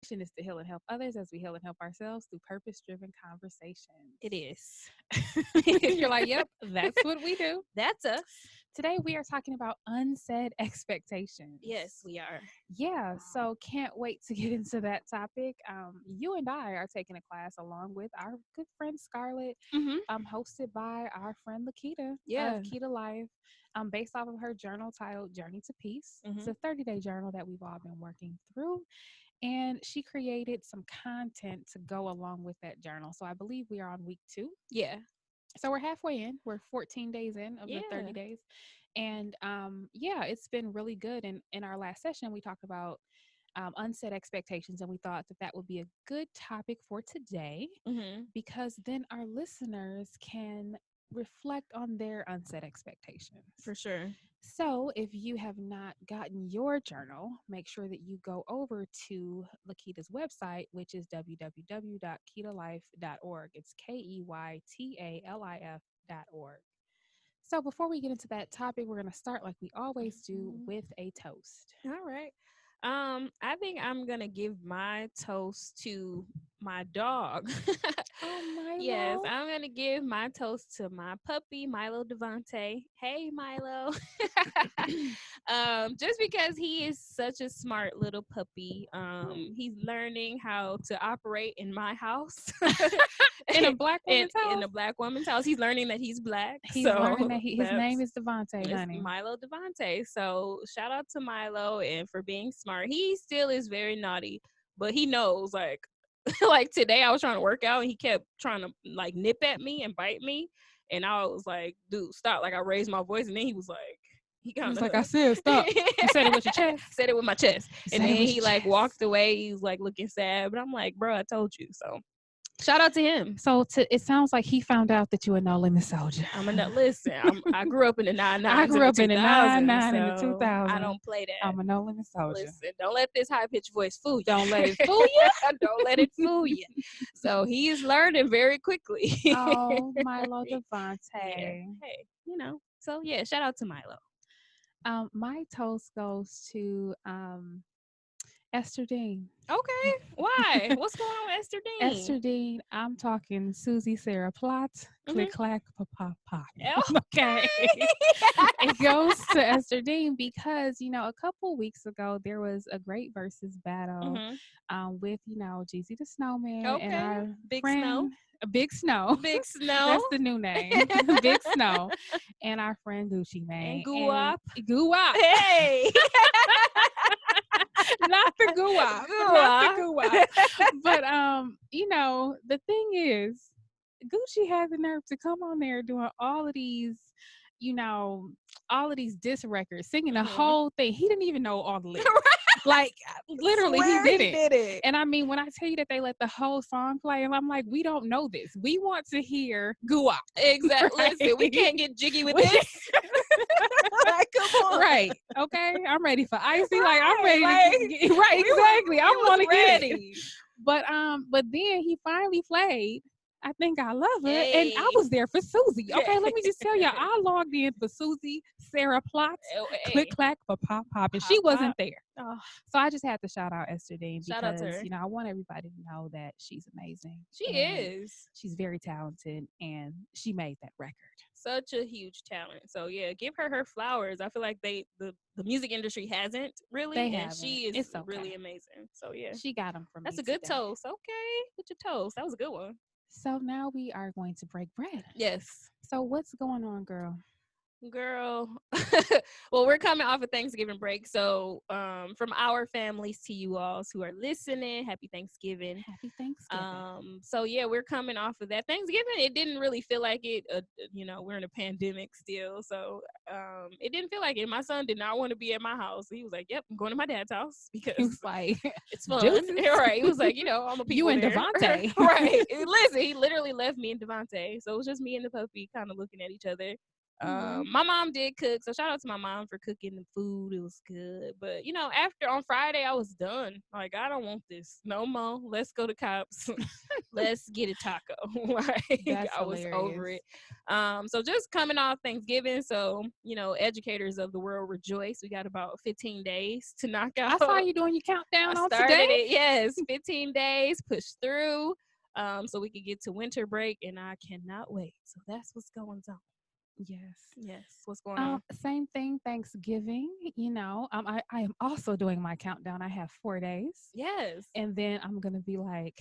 mission is to heal and help others as we heal and help ourselves through purpose-driven conversations. It is. You're like, yep, that's what we do. That's us. Today we are talking about unsaid expectations. Yes, we are. Yeah, so can't wait to get into that topic. You and I are taking a class along with our good friend Scarlett, Mm-hmm. hosted by our friend La'Ketta Yeah. of Kita Life, based off of her journal titled Journey to Peace. It's Mm-hmm. a 30-day journal that we've all been working through. And she created some content to go along with that journal. So I believe we are on week 2. Yeah. So we're halfway in. We're 14 days in of the Yeah. 30 days. And yeah, it's been really good. And in our last session, we talked about unset expectations. And we thought that that would be a good topic for today Mm-hmm. because then our listeners can reflect on their unset expectations. For sure. So, if you have not gotten your journal, make sure that you go over to Laketta's website, which is www.ketalife.org. It's KEYTALIF.org. So, before we get into that topic, we're going to start like we always do with a toast. All right. I think I'm gonna give my toast to my dog. Oh, Milo. Yes, I'm gonna give my toast to my puppy Milo Devante. Hey, Milo. Just because he is such a smart little puppy. He's learning how to operate in my house. In a black woman's house? In a black woman's house. He's learning that he's black. He's learning that his name is Devante, honey. Milo Devante. So shout out to Milo and for being smart. He still is very naughty, but he knows like like today I was trying to work out and he kept trying to like nip at me and bite me. And I was like, dude, stop. Like I raised my voice and then he was like, he was like, I said, stop. You said it with your chest. Said it with my chest. And then he like chest. walked away. He was like looking sad. But I'm like, bro, I told you. So shout out to him. So it sounds like he found out that you a no limit soldier. I grew up in the 99. I grew up in the 99 and the 2000. I don't play that. I'm a no limit soldier. Listen, don't let this high pitched voice fool you. Don't let it fool you. Don't let it fool you. So he is learning very quickly. Oh, Milo Devante. Yeah. Hey, So yeah, shout out to Milo. My toast goes to Esther Dean. Okay. Why? What's going on with Esther Dean? Esther Dean, I'm talking Susie Sarah Plotz, click clack pop pop. Okay. It goes to Esther Dean because a couple weeks ago there was a great versus battle with Jeezy the Snowman and our Big friend, Snow. Big Snow. Big Snow. That's the new name. Big Snow. And our friend Gucci Mane. And Guwap. Guwap. Hey. Not the Guwap. Not the Guwap. But the thing is, Gucci had the nerve to come on there doing all of these diss records, singing the whole thing. He didn't even know all the lyrics. Like literally he did it. And I mean, when I tell you that they let the whole song play, and I'm like, we don't know this. We want to hear Guwap. Exactly. Right? Listen, we can't get jiggy with this. Like, come on. Right. Okay. I'm ready for icy. Like I'm ready to get, right, exactly. I want to get it. But then he finally played I Think I Love Her. Hey. And I was there for Susie. Okay, let me just tell you, I logged in for Susie, Sarah Plotz, click clack for pop pop, and she wasn't there. Oh. So I just had to shout out Esther Dean because out to her. I want everybody to know that she's amazing. She is. She's very talented, and she made that record. Such a huge talent. So yeah, give her flowers. I feel like the music industry hasn't really, she is really amazing. So yeah, she got them from. That's a good toast. Okay, with your toast, that was a good one. So now we are going to break bread. Yes. So what's going on, girl? Well, we're coming off a Thanksgiving break, so from our families to you all who are listening, happy Thanksgiving. So yeah, we're coming off of that Thanksgiving. It didn't really feel like it. We're in a pandemic still, so it didn't feel like it. My son did not want to be at my house. He was like, "Yep, I'm going to my dad's house because he was like, it's fun." Right? He was like, I'm a people you and there. Devante, right? Listen, he literally left me and Devante, so it was just me and the puppy, kind of looking at each other. My mom did cook, so shout out to my mom for cooking the food. It was good. But after on Friday, I was done. Like, I don't want this no more. Let's go to Cops. Let's get a taco. Like, I was over it. So just coming off Thanksgiving, so educators of the world rejoice. We got about 15 days to knock out. I saw you doing your countdown I on started today. it. Yes, 15 days, push through. So we could get to winter break, and I cannot wait. So that's what's going on. Yes. What's going on? Same thing. Thanksgiving. I am also doing my countdown. I have 4 days. Yes. And then I'm gonna be like,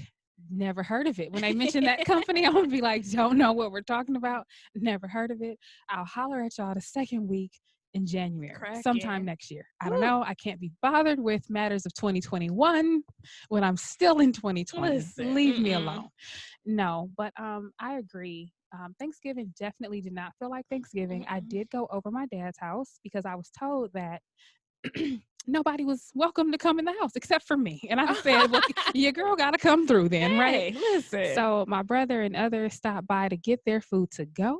never heard of it. When I mention that company, I'm gonna be like, don't know what we're talking about. Never heard of it. I'll holler at y'all the second week in January, sometime next year. I don't know. I can't be bothered with matters of 2021 when I'm still in 2020. Leave me alone. No, but I agree. Thanksgiving definitely did not feel like Thanksgiving. I did go over my dad's house because I was told that nobody was welcome to come in the house except for me. And I said, well, your girl got to come through then, right? Listen. So my brother and others stopped by to get their food to go.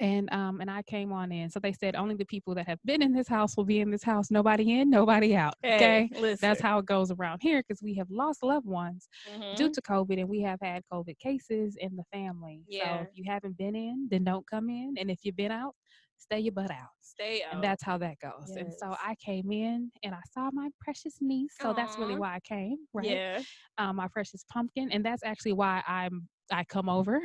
And I came on in. So they said only the people that have been in this house will be in this house. Nobody in, nobody out. Okay. That's how it goes around here because we have lost loved ones due to COVID, and we have had COVID cases in the family. So if you haven't been in, then don't come in. And if you've been out, stay your butt out. Stay out. And that's how that goes. And so I came in and I saw my precious niece. So that's really why I came, right? Yeah. My precious pumpkin. And that's actually why I come over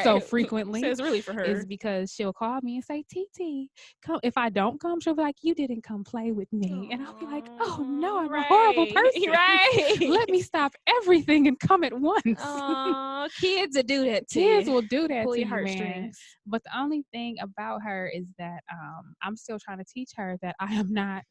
so frequently. So it's really for her. Is because she'll call me and say, TT, come. If I don't come, she'll be like, you didn't come play with me. And I'll be like, oh no, I'm a horrible person. Right. Let me stop everything and come at once. Kids will do that too. Kids will do that Pull to your you, heartstrings. man. But the only thing about her is that I'm still trying to teach her that I am not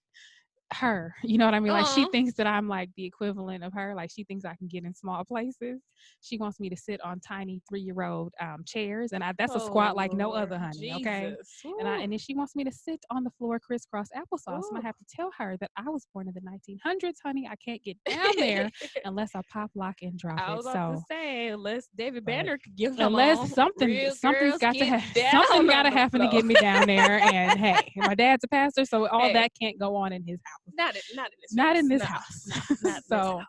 her. You know what I mean? Like, she thinks that I'm like the equivalent of her. Like, she thinks I can get in small places. She wants me to sit on tiny 3-year-old chairs, and that's a squat like no other, honey. Jesus. Okay. And then she wants me to sit on the floor crisscross applesauce. And I have to tell her that I was born in the 1900s, honey. I can't get down there unless I pop, lock, and drop it. I was about to say, unless David Banner could give them unless something's got to happen to get me down there. And hey, my dad's a pastor, so all that can't go on in his house. Not in this house. So,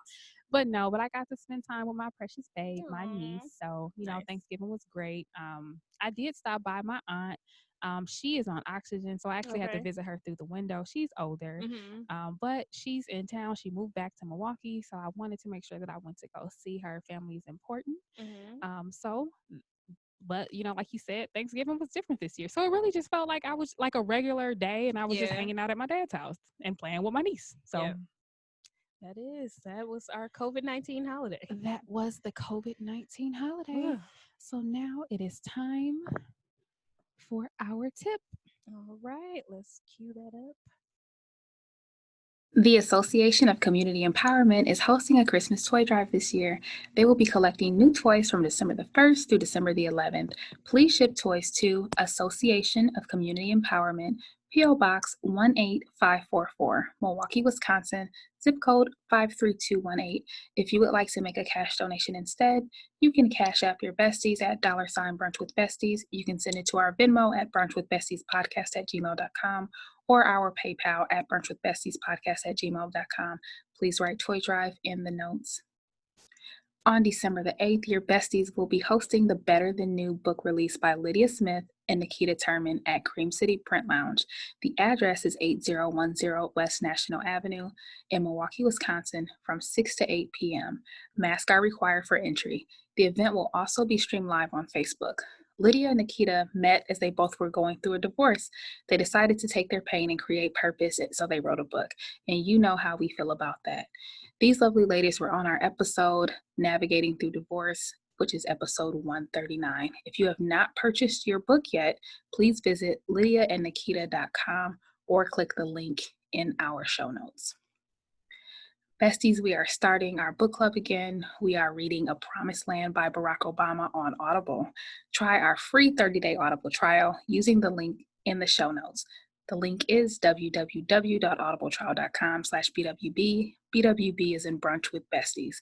but I got to spend time with my precious babe, my niece. So, Thanksgiving was great. I did stop by my aunt. She is on oxygen, so I actually had to visit her through the window. She's older, but she's in town. She moved back to Milwaukee, so I wanted to make sure that I went to go see her. Family is important. But, like you said, Thanksgiving was different this year. So it really just felt like I was like a regular day, and I was just hanging out at my dad's house and playing with my niece. So that was our COVID-19 holiday. That was the COVID-19 holiday. So now it is time for our tip. All right, let's cue that up. The Association of Community Empowerment is hosting a Christmas toy drive this year. They will be collecting new toys from December the 1st through December the 11th. Please ship toys to Association of Community Empowerment, P.O. Box 18544, Milwaukee, Wisconsin, zip code 53218. If you would like to make a cash donation instead, you can cash app your besties at $Brunch with Besties. You can send it to our Venmo at brunchwithbestiespodcast@gmail.com or our PayPal at brunchwithbestiespodcast@gmail.com. Please write Toy Drive in the notes. On December the 8th, your besties will be hosting the Better Than New book release by Lydia Smith and Nikita Turman at Cream City Print Lounge. The address is 8010 West National Avenue in Milwaukee, Wisconsin, from 6 to 8 p.m. Masks are required for entry. The event will also be streamed live on Facebook. Lydia and Nikita met as they both were going through a divorce. They decided to take their pain and create purpose, so they wrote a book. And you know how we feel about that. These lovely ladies were on our episode, Navigating Through Divorce, which is episode 139. If you have not purchased your book yet, please visit lydiaandnikita.com or click the link in our show notes. Besties, we are starting our book club again. We are reading A Promised Land by Barack Obama on Audible. Try our free 30-day Audible trial using the link in the show notes. The link is www.audibletrial.com/BWB. BWB is in Brunch with Besties.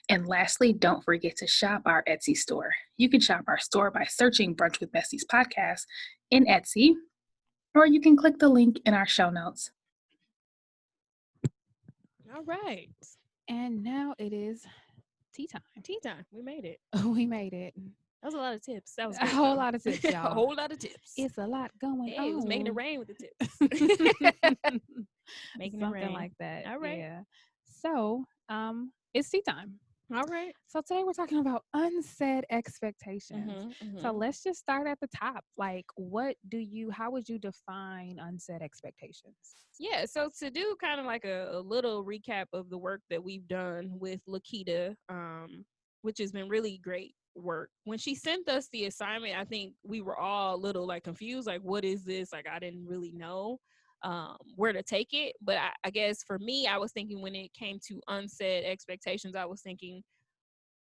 And lastly, don't forget to shop our Etsy store. You can shop our store by searching Brunch with Besties podcast in Etsy, or you can click the link in our show notes. All right. And now it is tea time. Tea time. We made it. We made it. That was a lot of tips. That was a whole lot of tips, y'all. A whole lot of tips. It's a lot going on. It was making it rain with the tips. Making something it rain. Like that. All right. Yeah. So, it's tea time. All right. So today we're talking about unsaid expectations. So let's just start at the top. Like, how would you define unsaid expectations? Yeah. So to do kind of like a little recap of the work that we've done with La'Ketta, which has been really great work. When she sent us the assignment, I think we were all a little like confused, like, what is this? Like, I didn't really know where to take it. But I guess for me, I was thinking when it came to unsaid expectations, I was thinking,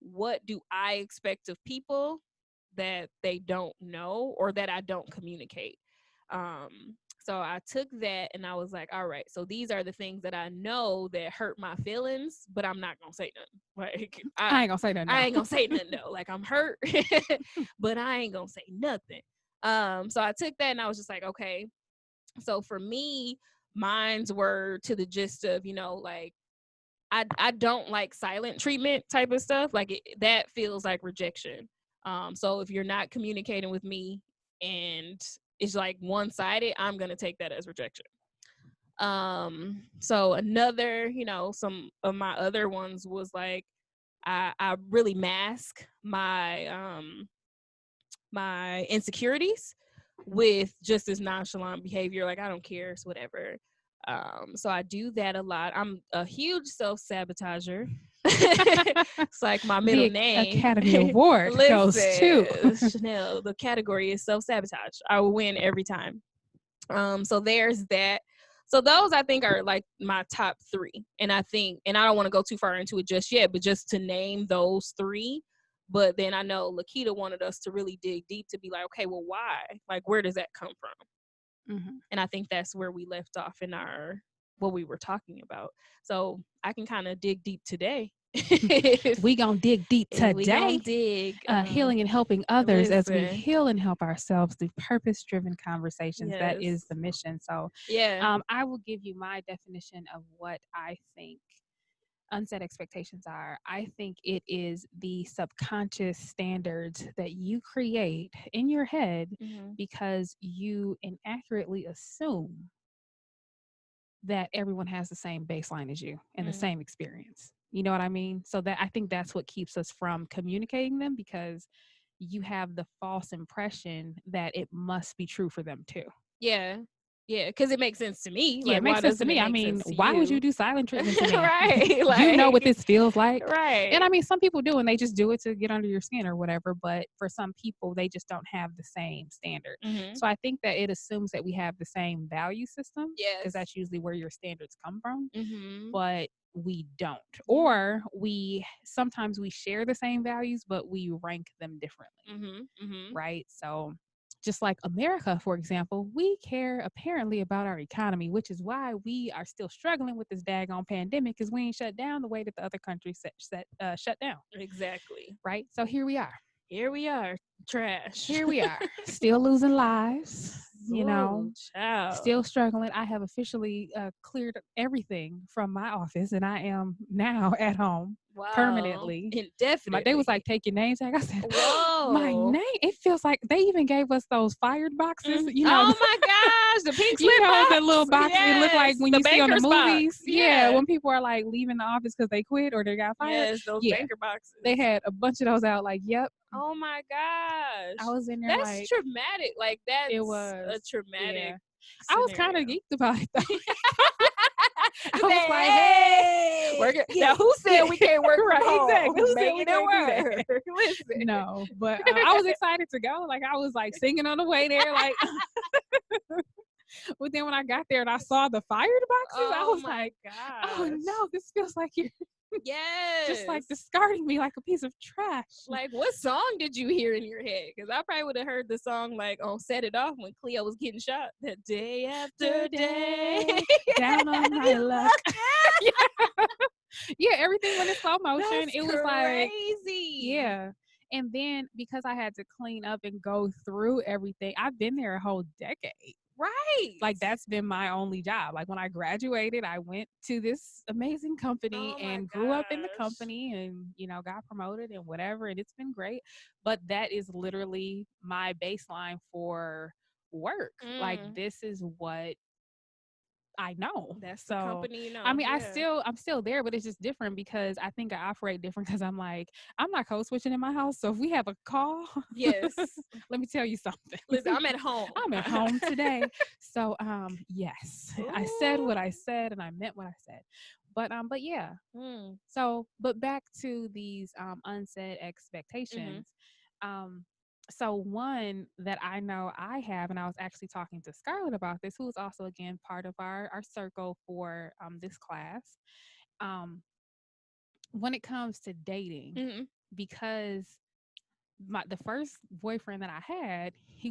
what do I expect of people that they don't know or that I don't communicate? So I took that and I was like, all right, so these are the things that I know that hurt my feelings, but I'm not going to say nothing. Like, I ain't going to say nothing. I ain't going to say nothing, though. Like, I'm hurt, but I ain't going to say nothing. So I took that and I was just like, okay. So for me, mines were to the gist of, like, I don't like silent treatment type of stuff. Like, that feels like rejection. So if you're not communicating with me and it's like one-sided, I'm going to take that as rejection. So another, some of my other ones was like, I really mask my, my insecurities with just this nonchalant behavior. Like, I don't care, it's whatever. So I do that a lot. I'm a huge self-sabotager. It's like my middle name. Academy Award goes to Chanel. The category is self-sabotage. I will win every time. So there's that. So those I think are like my top three. And I don't want to go too far into it just yet, but just to name those three. But then I know La'Ketta wanted us to really dig deep to be like, okay, well, why? Like, where does that come from? And I think that's where we left off in what we were talking about. So I can kind of dig deep today. We gonna dig deep today. We gonna dig healing and helping others as we heal and help ourselves through purpose-driven conversations. Yes. That is the mission. So yeah, I will give you my definition of what I think unsaid expectations are. I think it is the subconscious standards that you create in your head because you inaccurately assume that everyone has the same baseline as you and the same experience. You know what I mean? So that I think that's what keeps us from communicating them, because you have the false impression that it must be true for them too. Yeah. Yeah, because it makes sense to me. Yeah, like, it makes sense to me. I mean, why would you do silent treatment to me? Right. Like, you know what this feels like. Right. And I mean, some people do, and they just do it to get under your skin or whatever. But for some people, they just don't have the same standard. So I think that it assumes that we have the same value system. Yes. Because that's usually where your standards come from. But we don't. Or sometimes we share the same values, but we rank them differently. Right? So just like America, for example, we care apparently about our economy, which is why we are still struggling with this daggone pandemic, because we ain't shut down the way that the other countries shut down. Exactly. Right? So here we are. Here we are. Trash. Here we are. Still losing lives. Child. Still struggling. I have officially cleared everything from my office, and I am now at home permanently. Indefinitely. They was like, take your name tag. I said, whoa, my name. It feels like they even gave us those fired boxes. Oh my gosh, the pink slip box. The little box. Yes. It looked like when you see on the movies. Yeah, when people are like leaving the office because they quit or they got fired. Yes, those banker boxes. They had a bunch of those out. Like, yep. Oh my gosh. I was in there. That's traumatic. Like, that's a traumatic. Yeah. I was kind of geeked about it though. I was like, hey, now who said we can't work from home? Exactly. Who said we can't work? Listen. No, but I was excited to go. Like, I was like singing on the way there. Like, but then when I got there and I saw the fired boxes, I was like, gosh. Oh no, this feels like you're Yes. Just like discarding me like a piece of trash. Like, what song did you hear in your head? Because I probably would have heard the song like on Set It Off when Cleo was getting shot. That day after day. Down on my luck. Yeah, everything went in slow motion. It was crazy. Yeah. And then because I had to clean up and go through everything, I've been there a whole decade. Right. Like that's been my only job. Like when I graduated, I went to this amazing company and grew up in the company and, you know, got promoted and whatever. And it's been great. But that is literally my baseline for work. Like this is what I know. That's the company, you know. I mean, I'm still there, but it's just different because I think I operate different because I'm like, I'm not code switching in my house. So if we have a call, yes, let me tell you something. Listen, I'm at home. I'm at home today. So yes, ooh. I said what I said and I meant what I said. But yeah. So, but back to these unsaid expectations. So one that I know I have, and I was actually talking to Scarlett about this, who is also again part of our circle for this class. When it comes to dating, because the first boyfriend that I had, he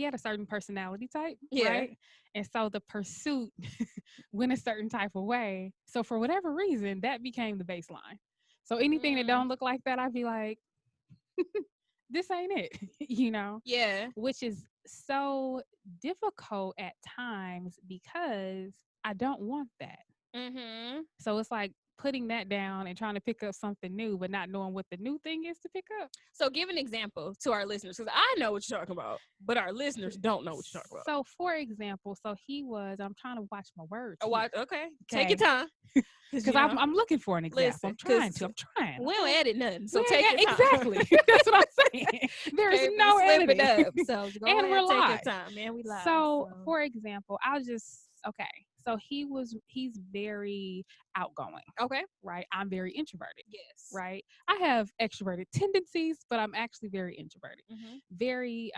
had a certain personality type, right? And so the pursuit went a certain type of way. So for whatever reason, that became the baseline. So anything that don't look like that, I'd be like, this ain't it, you know? Yeah. Which is so difficult at times because I don't want that. So it's like putting that down and trying to pick up something new, but not knowing what the new thing is to pick up. So give an example to our listeners, because I know what you're talking about, but our listeners don't know what you're talking about. So for example, I'm trying to watch my words. Okay. Take your time. Because I'm looking for an example. Listen, I'm trying. We don't edit nothing, so take your time. Exactly. That's what I'm saying. There's no editing. Up, so go and we're live. Take your time, man. We live. So for example, so he's very outgoing. Okay. Right. I'm very introverted. Yes. Right. I have extroverted tendencies, but I'm actually very introverted. Very,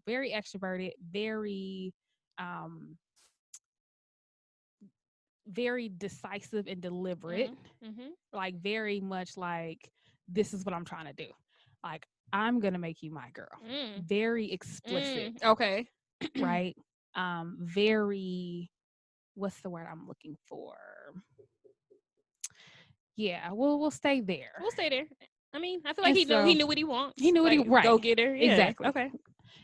very extroverted, very decisive and deliberate. Like very much like, this is what I'm trying to do. Like, I'm going to make you my girl. Very explicit. Okay. Right. Very, what's the word I'm looking for? Yeah, we'll stay there. We'll stay there. I mean, I feel like he knew what he wants. He knew what he right. Go get her. Yeah. Exactly. Okay.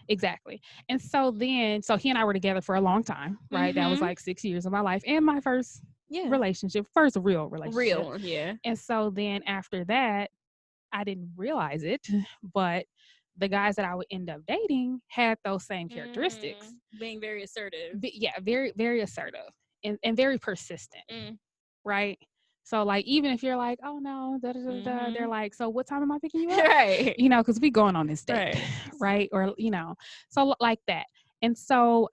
Exactly. And so he and I were together for a long time, right? That was like 6 years of my life and my first relationship, first real relationship. Real one, yeah. And so then after that, I didn't realize it, but the guys that I would end up dating had those same characteristics. Being very assertive. Very, very assertive and very persistent, right? So, like, even if you're like, oh, no, they're like, so what time am I picking you up? Right. You know, because we going on this date, right? Or, you know, so like that. And so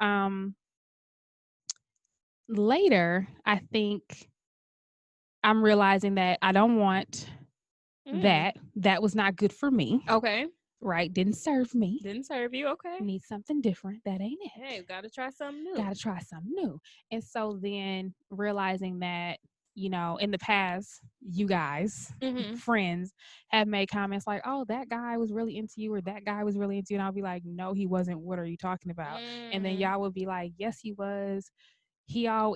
later, I think I'm realizing that I don't want that. That was not good for me. Okay. Right. Didn't serve me. Didn't serve you. Okay. Need something different. That ain't it. Hey, gotta try something new. And so then realizing that, you know, in the past, you guys, friends, have made comments like, oh, that guy was really into you or that guy was really into you. And I'll be like, no, he wasn't. What are you talking about? And then y'all would be like, yes, he was.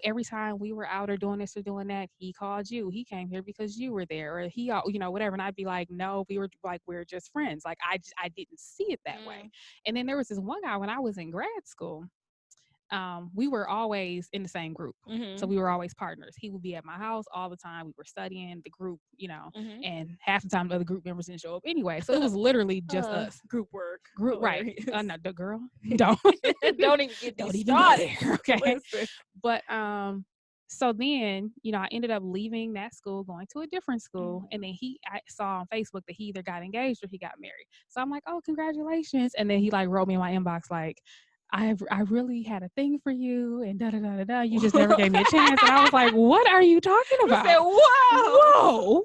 Every time we were out or doing this or doing that, he called you. He came here because you were there, or you know, whatever. And I'd be like, no, we're just friends. Like, I didn't see it that way. And then there was this one guy when I was in grad school. We were always in the same group. So we were always partners. He would be at my house all the time. We were studying the group, you know, and half the time the other group members didn't show up anyway. So it was literally just us. Group work. Right. No, the girl. Don't even get don't even started. There, okay. Listen. But so then, you know, I ended up leaving that school, going to a different school. And then I saw on Facebook that he either got engaged or he got married. So I'm like, oh, congratulations. And then he like wrote me in my inbox like, I really had a thing for you and da da da da da. You just never gave me a chance. And I was like, what are you talking about? You said, whoa,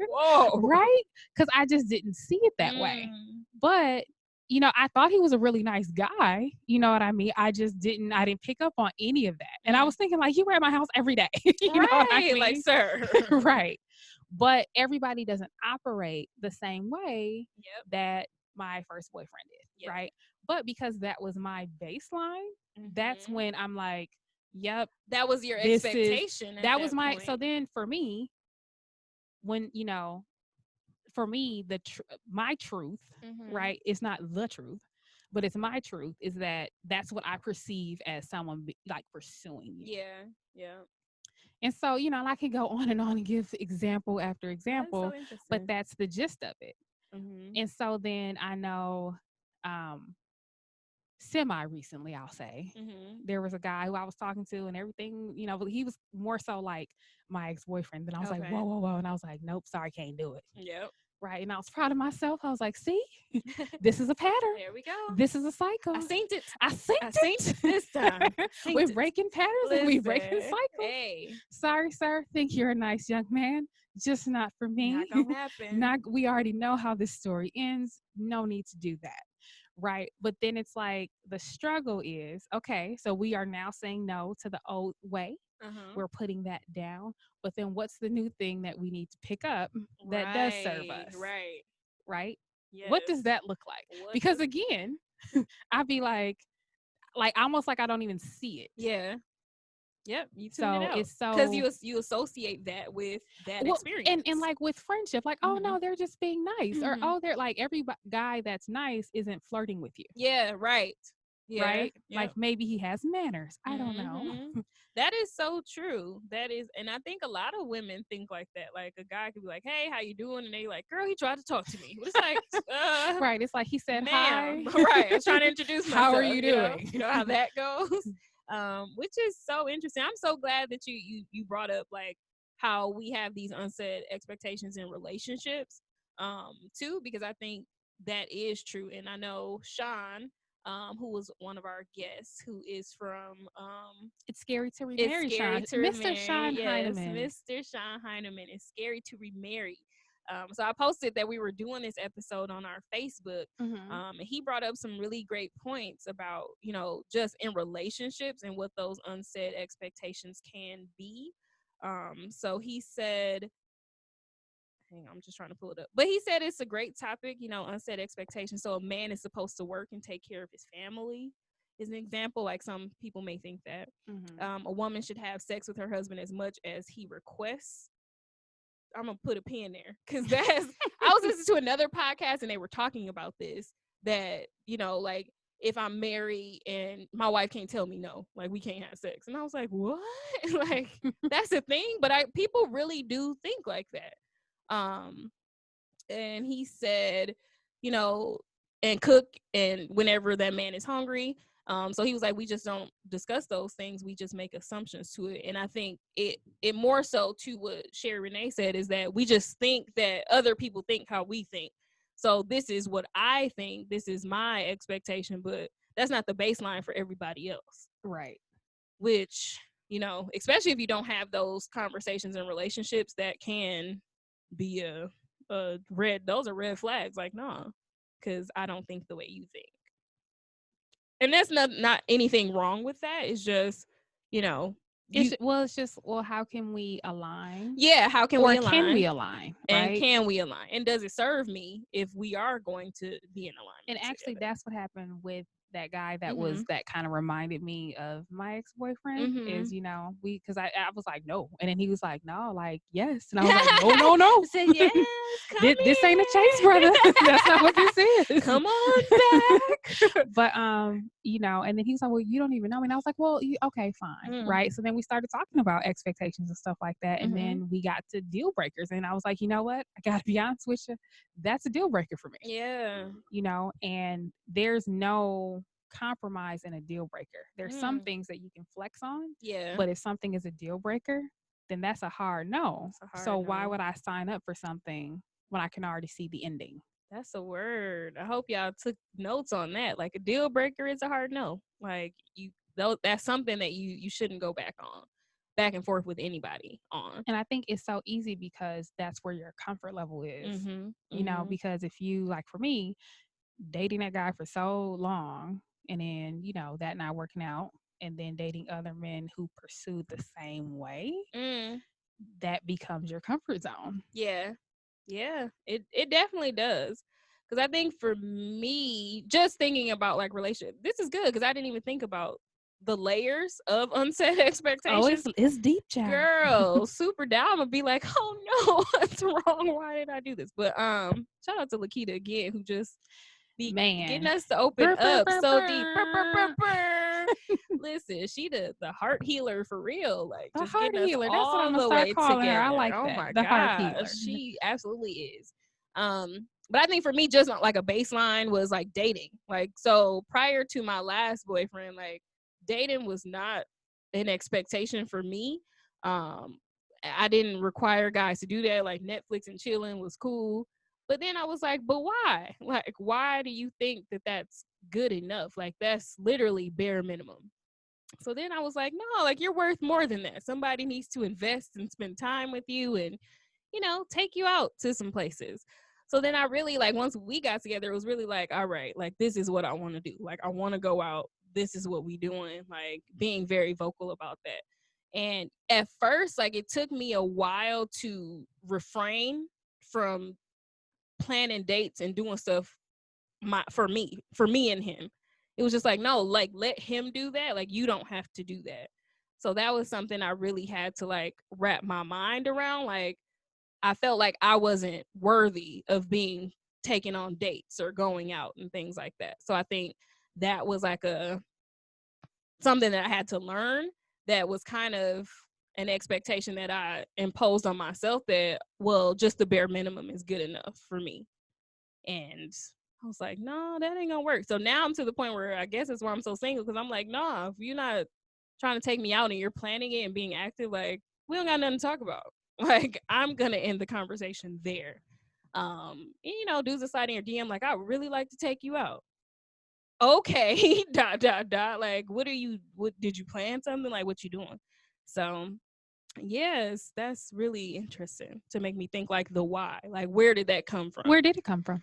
whoa. Right? Because I just didn't see it that way. But you know, I thought he was a really nice guy. You know what I mean? I didn't pick up on any of that. And I was thinking, like, you were at my house every day. You know what I mean? Like, sir. Right. But everybody doesn't operate the same way that my first boyfriend did. Right. But because that was my baseline, that's when I'm like, yep. That was your expectation. That was my, so then for me, when, you know, for me, my truth, right, it's not the truth, but it's my truth, is that's what I perceive as someone like pursuing you. Yeah. And so, you know, and I can go on and give example after example, but that's the gist of it. And so then I know, semi-recently, I'll say, there was a guy who I was talking to and everything, you know, but he was more so like my ex-boyfriend. Then I was like, whoa. And I was like, nope, sorry, can't do it. Yep. Right. And I was proud of myself. I was like, see, this is a pattern. There we go. This is a cycle. I seen it. I seen it this time. We're breaking patterns and we're breaking cycles. Hey. Sorry, sir. Think you're a nice young man. Just not for me. Not gonna happen. We already know how this story ends. No need to do that. Right. But then it's like the struggle is, okay, so we are now saying no to the old way. We're putting that down. But then what's the new thing that we need to pick up that does serve us? Right. Yes. What does that look like? Because again, I'd be like almost like I don't even see it. Yeah. Yep. You tune it out. It's so, because you associate that with that experience. And like with friendship, like, oh no, they're just being nice. Or oh, they're like, every guy that's nice isn't flirting with you. Yeah, right. Yeah, right? Yep. Like maybe he has manners. I don't know. That is so true. That is, and I think a lot of women think like that. Like a guy could be like, "Hey, how you doing?" And they like, "Girl, he tried to talk to me." But it's like, right? It's like he said, "Hi." Right. I was trying to introduce myself. How are you doing? You know how that goes. Which is so interesting. I'm so glad that you brought up like how we have these unsaid expectations in relationships, too, because I think that is true. And I know Sean, who was one of our guests, who is from It's Scary to Remarry, Mr. Sean Heineman. Mr. Sean Heineman. It's scary to remarry. So I posted that we were doing this episode on our Facebook, and he brought up some really great points about, you know, just in relationships and what those unsaid expectations can be. So he said, hang on, I'm just trying to pull it up. But he said it's a great topic, you know, unsaid expectations. So a man is supposed to work and take care of his family is an example. Like some people may think that. A woman should have sex with her husband as much as he requests. I'm going to put a pin there because I was listening to another podcast and they were talking about this, that, you know, like if I'm married and my wife can't tell me no, like we can't have sex. And I was like, what? Like that's a thing. But people really do think like that. And he said, you know, and cook and whenever that man is hungry. So he was like, we just don't discuss those things. We just make assumptions to it. And I think it more so to what Sherry Renee said is that we just think that other people think how we think. So this is what I think. This is my expectation, but that's not the baseline for everybody else. Right. Which, you know, especially if you don't have those conversations and relationships, that can be a those are red flags. Like, nah, because I don't think the way you think. And that's not anything wrong with that. It's just, you know, it's just how can we align? Yeah, how can we align? Can we align? Right? And can we align? And does it serve me if we are going to be in alignment? And actually, that's what happened with that guy that was that kind of reminded me of my ex-boyfriend. Is, you know, because I was like, no, and then he was like, no, like, yes, and I was like, no. I said, yes, this ain't a chase, brother. That's not what this is. Come on back. But you know, and then he was like, well, you don't even know me. And I was like, well, okay, fine. Right. So then we started talking about expectations and stuff like that. And then we got to deal breakers. And I was like, you know what? I got to be honest with you. That's a deal breaker for me. Yeah. You know, and there's no compromise in a deal breaker. There's some things that you can flex on. Yeah. But if something is a deal breaker, then that's a hard no. Why would I sign up for something when I can already see the ending? That's a word. I hope y'all took notes on that. Like a deal breaker is a hard no. Like that's something that you shouldn't go back and forth with anybody on. And I think it's so easy because that's where your comfort level is. You know, because if you, like for me, dating that guy for so long, and then, you know, that not working out, and then dating other men who pursue the same way, that becomes your comfort zone. Yeah. It definitely does. Because I think for me, just thinking about like relationship, this is good because I didn't even think about the layers of unsaid expectations. Oh, it's deep, child. Girl, super down. I'm gonna be like, oh no, what's wrong? Why did I do this? But shout out to La'Ketta again, who just be getting us to open up so deep. Listen, she the heart healer for real. Like the just heart getting healer. Us That's all what I'm gonna the start way calling together. her. I like oh that. my The gosh, heart healer. she absolutely is. But I think for me, just like a baseline was like dating. Like, so prior to my last boyfriend, like dating was not an expectation for me. I didn't require guys to do that. Like Netflix and chilling was cool. But then I was like, but why? Like, why do you think that that's good enough? Like, that's literally bare minimum. So then I was like, no, like you're worth more than that. Somebody needs to invest and spend time with you and, you know, take you out to some places. So then I really like, once we got together, it was really like, all right, like this is what I want to do. Like I want to go out. This is what we doing. Like being very vocal about that. And at first, like it took me a while to refrain from planning dates and doing stuff for me and him. It was just like, no, like let him do that. Like you don't have to do that. So that was something I really had to like wrap my mind around. Like I felt like I wasn't worthy of being taken on dates or going out and things like that. So I think that was like something that I had to learn, that was kind of an expectation that I imposed on myself, that, well, just the bare minimum is good enough for me. And I was like, no, that ain't gonna work. So now I'm to the point where I guess that's why I'm so single, because I'm like, nah, if you're not trying to take me out and you're planning it and being active, like we don't got nothing to talk about. Like I'm gonna end the conversation there. And, you know, dudes aside in your DM, like I would really like to take you out. Okay, Like, what did you plan something? Like, what you doing? So, yes, that's really interesting to make me think like the why. Like, where did that come from? Where did it come from?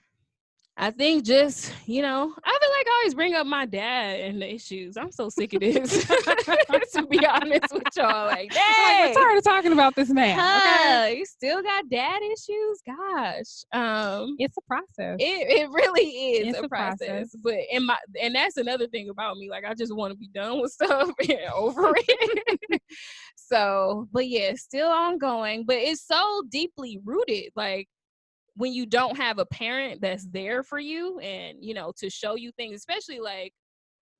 I think just, you know, I feel like I always bring up my dad and the issues. I'm so sick of this, to be honest with y'all. Like, dang, we're tired of talking about this man. Okay, you still got dad issues? Gosh, it's a process. It really is it's a process. But and that's another thing about me. Like, I just want to be done with stuff and over it. So, but yeah, still ongoing. But it's so deeply rooted. Like, when you don't have a parent that's there for you and, you know, to show you things, especially like,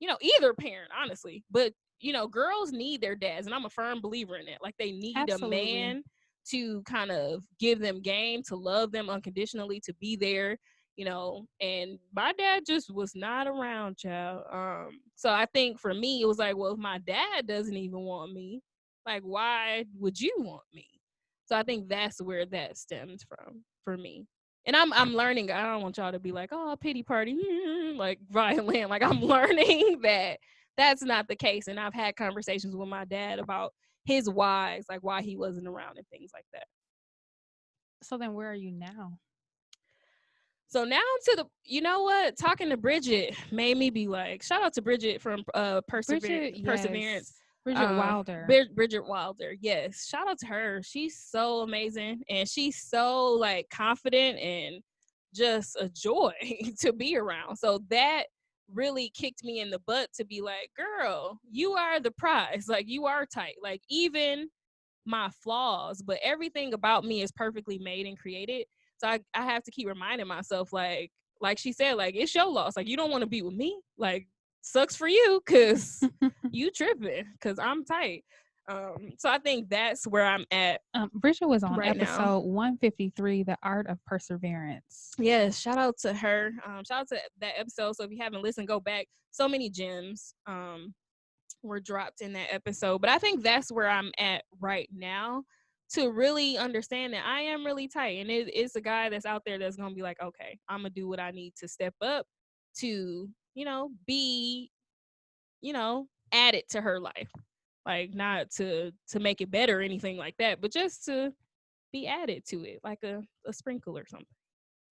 you know, either parent, honestly, but, you know, girls need their dads. And I'm a firm believer in that. Like they need Absolutely. A man to kind of give them game, to love them unconditionally, to be there, you know, and my dad just was not around, child. So I think for me, it was like, well, if my dad doesn't even want me, like, why would you want me? So I think that's where that stems from for me. And I'm learning. I don't want y'all to be like, oh, pity party, like violent. Like I'm learning that that's not the case. And I've had conversations with my dad about his whys, like why he wasn't around and things like that. So then where are you now? So now to the, you know what? Talking to Bridget made me be like, shout out to Bridget from Perseverance. Bridget Wilder. Bridget Wilder, yes. Shout out to her. She's so amazing, and she's so like confident and just a joy to be around. So that really kicked me in the butt to be like, girl, you are the prize. Like you are tight. Like even my flaws, but everything about me is perfectly made and created. So I have to keep reminding myself, like she said, like it's your loss. Like you don't want to be with me. Like sucks for you because you tripping because I'm tight. So I think that's where I'm at. Bridget was on right episode now. 153, The Art of Perseverance. Yes, shout out to her. Shout out to that episode. So if you haven't listened, go back. So many gems were dropped in that episode. But I think that's where I'm at right now, to really understand that I am really tight. And it's a guy that's out there that's going to be like, okay, I'm going to do what I need to step up to, you know, be, you know, added to her life. Like not to make it better or anything like that, but just to be added to it, like a sprinkle or something.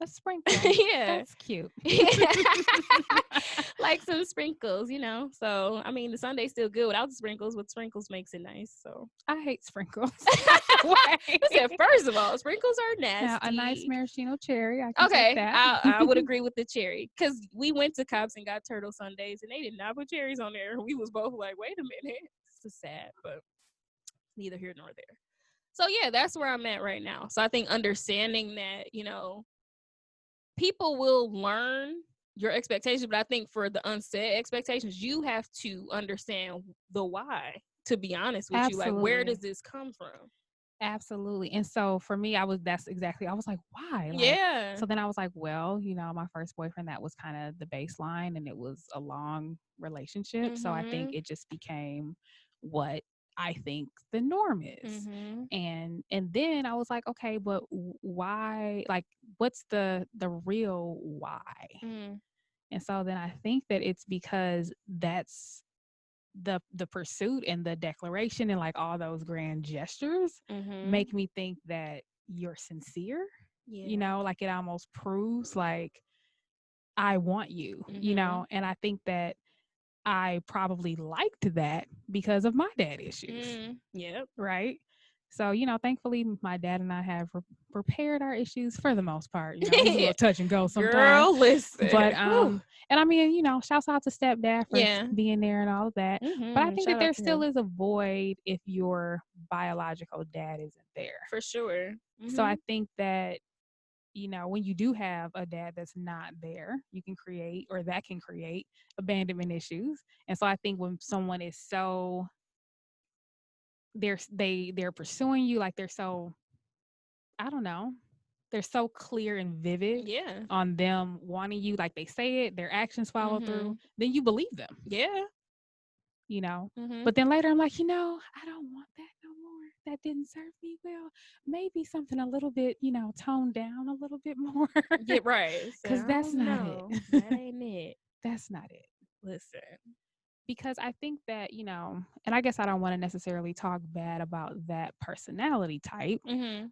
A sprinkle. Yeah. That's cute. Like some sprinkles, you know. So, I mean, the sundae's still good without the sprinkles, but sprinkles makes it nice. So, I hate sprinkles. I said, first of all, sprinkles are nasty. Now, a nice maraschino cherry, I can take that. I would agree with the cherry, because we went to Cobb's and got turtle sundaes, and they did not put cherries on there. We was both like, wait a minute. This is sad, but neither here nor there. So, yeah, that's where I'm at right now. So I think understanding that, you know, people will learn your expectations, but I think for the unsaid expectations, you have to understand the why, to be honest with you. Like, where does this come from? Absolutely. And so for me, I was like, why? Like, yeah. So then I was like, well, you know, my first boyfriend, that was kind of the baseline, and it was a long relationship. So I think it just became what I think the norm is. And then I was like, okay, but why? Like, what's the real why? And so then I think that it's because that's the pursuit and the declaration and like all those grand gestures make me think that you're sincere. You know, like it almost proves like I want you, you know. And I think that I probably liked that because of my dad issues. Right. So, you know, thankfully my dad and I have repaired our issues for the most part. You know, it's a little touch and go sometimes. Girl, listen. But and I mean, you know, shouts out to stepdad for being there and all of that. But I think that there still is a void if your biological dad isn't there. For sure. So I think that, you know, when you do have a dad that's not there, you can create, or that can create, abandonment issues. And so I think when someone is so they're pursuing you, like they're so, I don't know, they're so clear and vivid on them wanting you, like they say it, their actions follow through, then you believe them. You know, but then later I'm like, you know, I don't want that no more. That didn't serve me well. Maybe something a little bit, you know, toned down a little bit more. Yeah, right. Because that's not it. That ain't it. That's not it. Listen. Because I think that, you know, and I guess I don't want to necessarily talk bad about that personality type,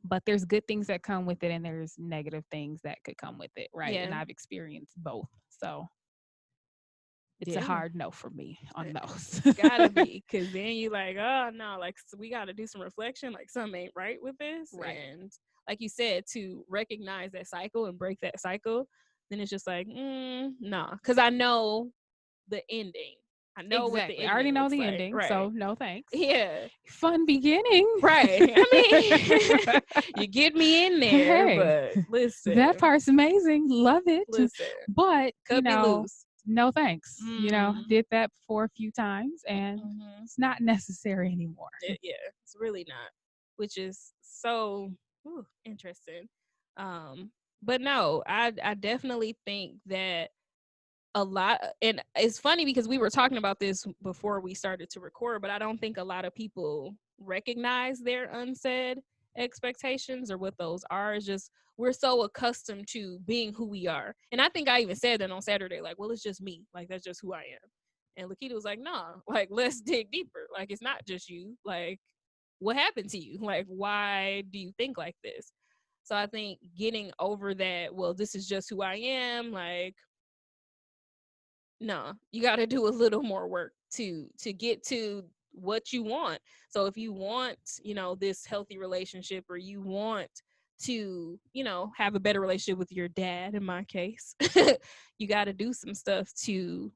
but there's good things that come with it and there's negative things that could come with it, right? And I've experienced both. So it's a hard no for me on those. Gotta be, because then you like, oh no, like so we gotta do some reflection, like something ain't right with this. Right. And like you said, to recognize that cycle and break that cycle, then it's just like, nah. Because I know the ending. I know what the ending I already know the like. ending, right. So no thanks. Yeah. Fun beginning. Right. I mean, you get me in there, but listen. That part's amazing. Love it. Listen. But, Could be loose. No thanks. You know, did that for a few times and it's not necessary anymore. Yeah, it's really not, which is so interesting. But no, I definitely think that a lot, and it's funny because we were talking about this before we started to record, but I don't think a lot of people recognize their unsaid expectations or what those are. It's just we're so accustomed to being who we are. And I think I even said that on Saturday, like, well, it's just me. Like, that's just who I am. And La'Ketta was like, nah, like, let's dig deeper. Like, it's not just you. Like, what happened to you? Like, why do you think like this? So I think getting over that, well, this is just who I am, like, no, you got to do a little more work to get to what you want. So if you want, you know, this healthy relationship, or you want to, you know, have a better relationship with your dad, in my case, you got to do some stuff to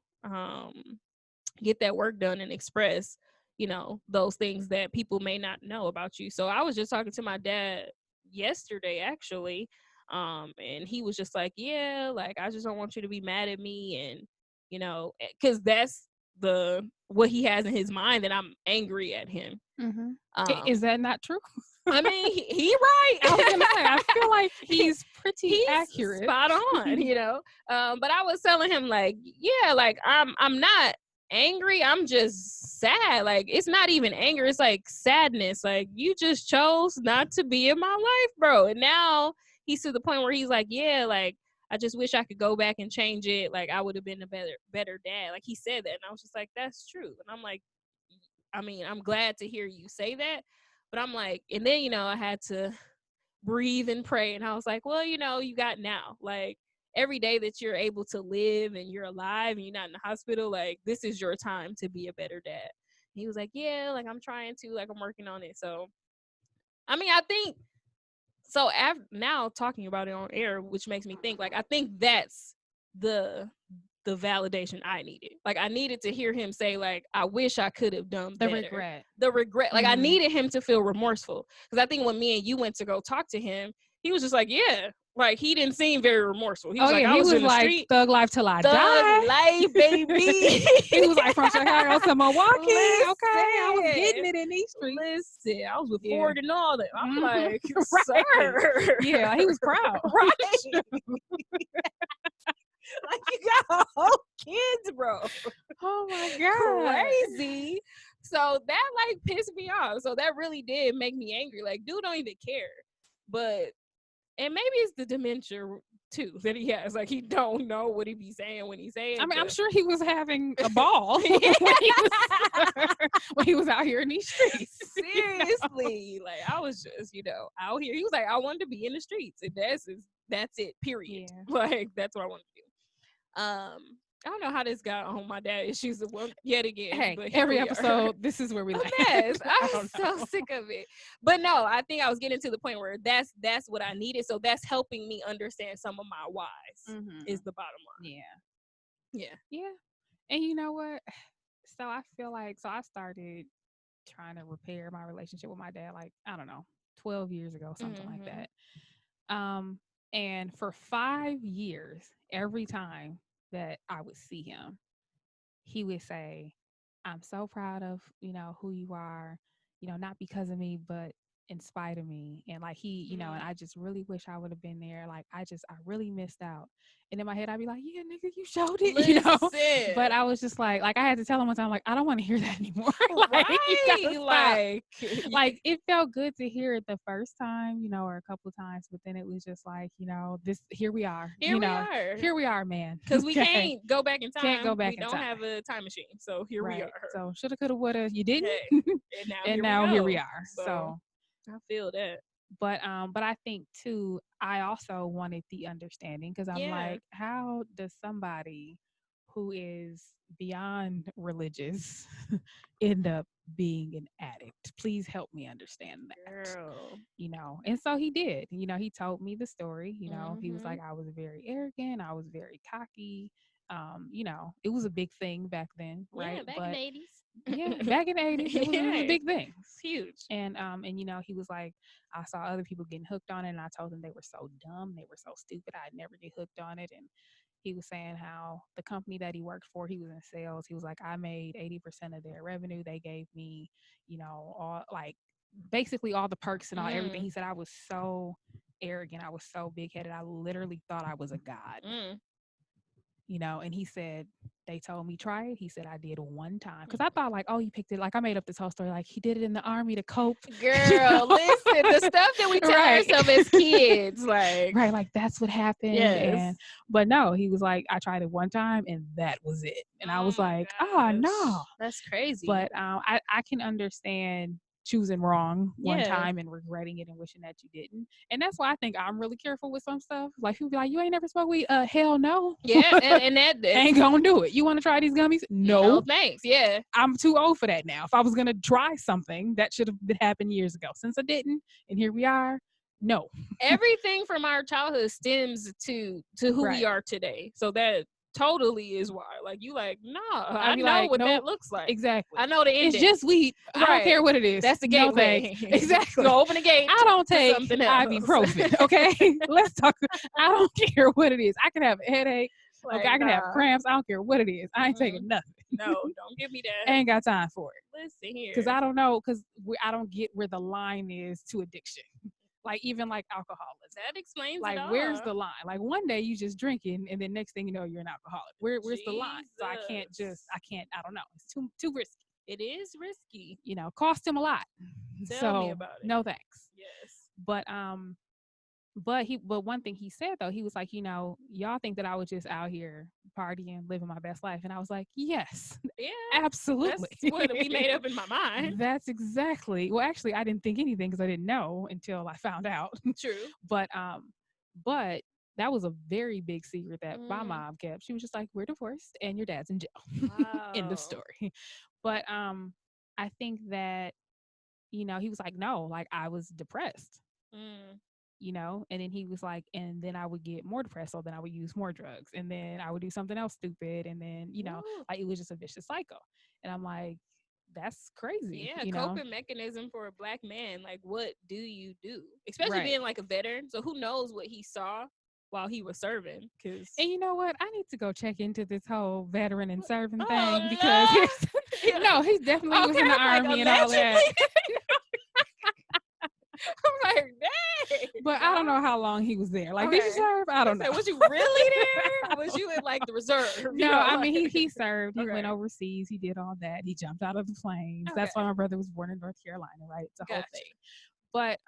get that work done and express, you know, those things that people may not know about you. So I was just talking to my dad yesterday, actually, and he was just like, yeah, like, I just don't want you to be mad at me, and you know, because that's what he has in his mind, that I'm angry at him. Is that not true? I mean, he right. I was gonna say, I feel like he's pretty accurate, spot on, you know. But I was telling him, like, yeah, like I'm not angry. I'm just sad. Like, it's not even anger. It's like sadness. Like, you just chose not to be in my life, bro. And now he's to the point where he's like, yeah, like, I just wish I could go back and change it. Like, I would have been a better dad. Like, he said that. And I was just like, that's true. And I'm like, I mean, I'm glad to hear you say that. But I'm like, and then, you know, I had to breathe and pray. And I was like, well, you got now. Like, every day that you're able to live and you're alive and you're not in the hospital, like, this is your time to be a better dad. He was like, yeah, like, I'm trying to, like, I'm working on it. So, I mean, I think, so now talking about it on air, which makes me think, like, I think that's the validation I needed. Like, I needed to hear him say, like, I wish I could have done better. The regret. Like, I needed him to feel remorseful. Because I think when me and you went to go talk to him, he was just like, yeah. Like, he didn't seem very remorseful. He was like, I was in the street. Thug life till I die. Thug life, baby. He was like, from Chicago to Milwaukee. Listen, okay, I was getting it in these streets. Listen, I was with Ford and all that. I'm like, right. sir. Yeah, he was proud. Right. Like, you got whole kids, bro. Oh my God. Crazy. So that, like, pissed me off. So that really did make me angry. Like, dude don't even care. But, and maybe it's the dementia too that he has. Like, he don't know what he be saying when he's saying. I mean, I'm sure he was having a ball when he was out here in these streets. Seriously. Like, I was just, out here. He was like, I wanted to be in the streets. And that's it, period. Yeah. Like, that's what I wanted to do. I don't know how this got on my dad issues yet again. Hey, but every episode, this is where we like. Yes, I'm so sick of it. But no, I think I was getting to the point where that's what I needed. So that's helping me understand some of my whys. Is the bottom line. Yeah. And you know what? So I feel like I started trying to repair my relationship with my dad, like, I don't know, 12 years ago, something like that. And for 5 years, every time that I would see him, he would say, I'm so proud of, who you are, not because of me, but in spite of me. And like and I just really wish I would have been there. Like, I really missed out. And in my head, I'd be like, yeah, nigga, you showed it, Listen. But I was just like I had to tell him one time, like, I don't want to hear that anymore. Like, it felt good to hear it the first time, or a couple of times, but then it was just like, here we are. Here we are, man. Because we can't go back in time. Can't go back in time. We don't have a time machine. So here we are. So shoulda, coulda, woulda, you didn't. Hey. And now here we are. So I feel that. But I think too, I also wanted the understanding, because I'm like, how does somebody who is beyond religious end up being an addict? Please help me understand that. Girl. And so he did. He told me the story. He was like, I was very arrogant, I was very cocky. It was a big thing back then, right? Yeah, back in the 80s. Yeah, back in the 80s, it was a big thing. It's huge. And he was like, I saw other people getting hooked on it, and I told them they were so dumb, they were so stupid, I'd never get hooked on it. And he was saying how the company that he worked for, he was in sales. He was like, I made 80% of their revenue. They gave me, all, like, basically all the perks and all everything. He said, I was so arrogant, I was so big-headed, I literally thought I was a god. And he said, they told me, try it. He said, I did one time. Because I thought, like, oh, he picked it. Like, I made up this whole story. Like, he did it in the army to cope. Girl, listen, the stuff that we tell ourselves as kids. Like, right, like, that's what happened. Yes. But no, he was like, I tried it one time, and that was it. And I was like, oh, no. That's crazy. But I can understand choosing wrong one time and regretting it and wishing that you didn't. And that's why I think I'm really careful with some stuff. Like, people be like, you ain't never smoked weed? Hell no. Yeah, and that ain't gonna do it. You want to try these gummies? No, thanks. Yeah, I'm too old for that now. If I was gonna try something, that should have happened years ago. Since I didn't, and here we are. No. Everything from our childhood stems to who we are today. So that totally is why. Like, you like, nah, I know like, what that looks like. Exactly. I know the ending. It's just weed. I don't care what it is. That's the gateway. No, exactly. Go open the gate. I don't take ibuprofen. Okay. Let's talk. I don't care what it is. I can have a headache. Like, okay, I can have cramps. I don't care what it is. I ain't taking nothing. No, don't give me that. I ain't got time for it. Listen here. Because I don't know. Because I don't get where the line is to addiction. Like, even like alcoholism. That explains like, it all. where's the line? Like, one day you just drinking, and then next thing you know, you're an alcoholic. Where's the line? So I don't know. It's too risky. It is risky. Cost him a lot. Tell me about it. No thanks. Yes. But But one thing he said though, he was like, y'all think that I was just out here partying, living my best life. And I was like, yes, yeah, absolutely. That's what we made up in my mind. That's exactly. Well, actually, I didn't think anything because I didn't know until I found out. True. But that was a very big secret that my mom kept. She was just like, we're divorced and your dad's in jail. Wow. End of story. But I think that, he was like, no, like I was depressed. And then he was like, and then I would get more depressed, so then I would use more drugs, and then I would do something else stupid, and then like it was just a vicious cycle. And I'm like, that's crazy. Yeah, coping mechanism for a Black man. Like, what do you do? Especially being like a veteran. So who knows what he saw while he was serving? And you know what? I need to go check into this whole veteran and serving thing because no, he definitely was in the army and all that. I'm like, dang. But I don't know how long he was there. Like, did you serve? I don't know. Was you really there? Was you in like the reserve? No, I mean he served. He went overseas. He did all that. He jumped out of the planes. That's why my brother was born in North Carolina, right? It's a whole thing. But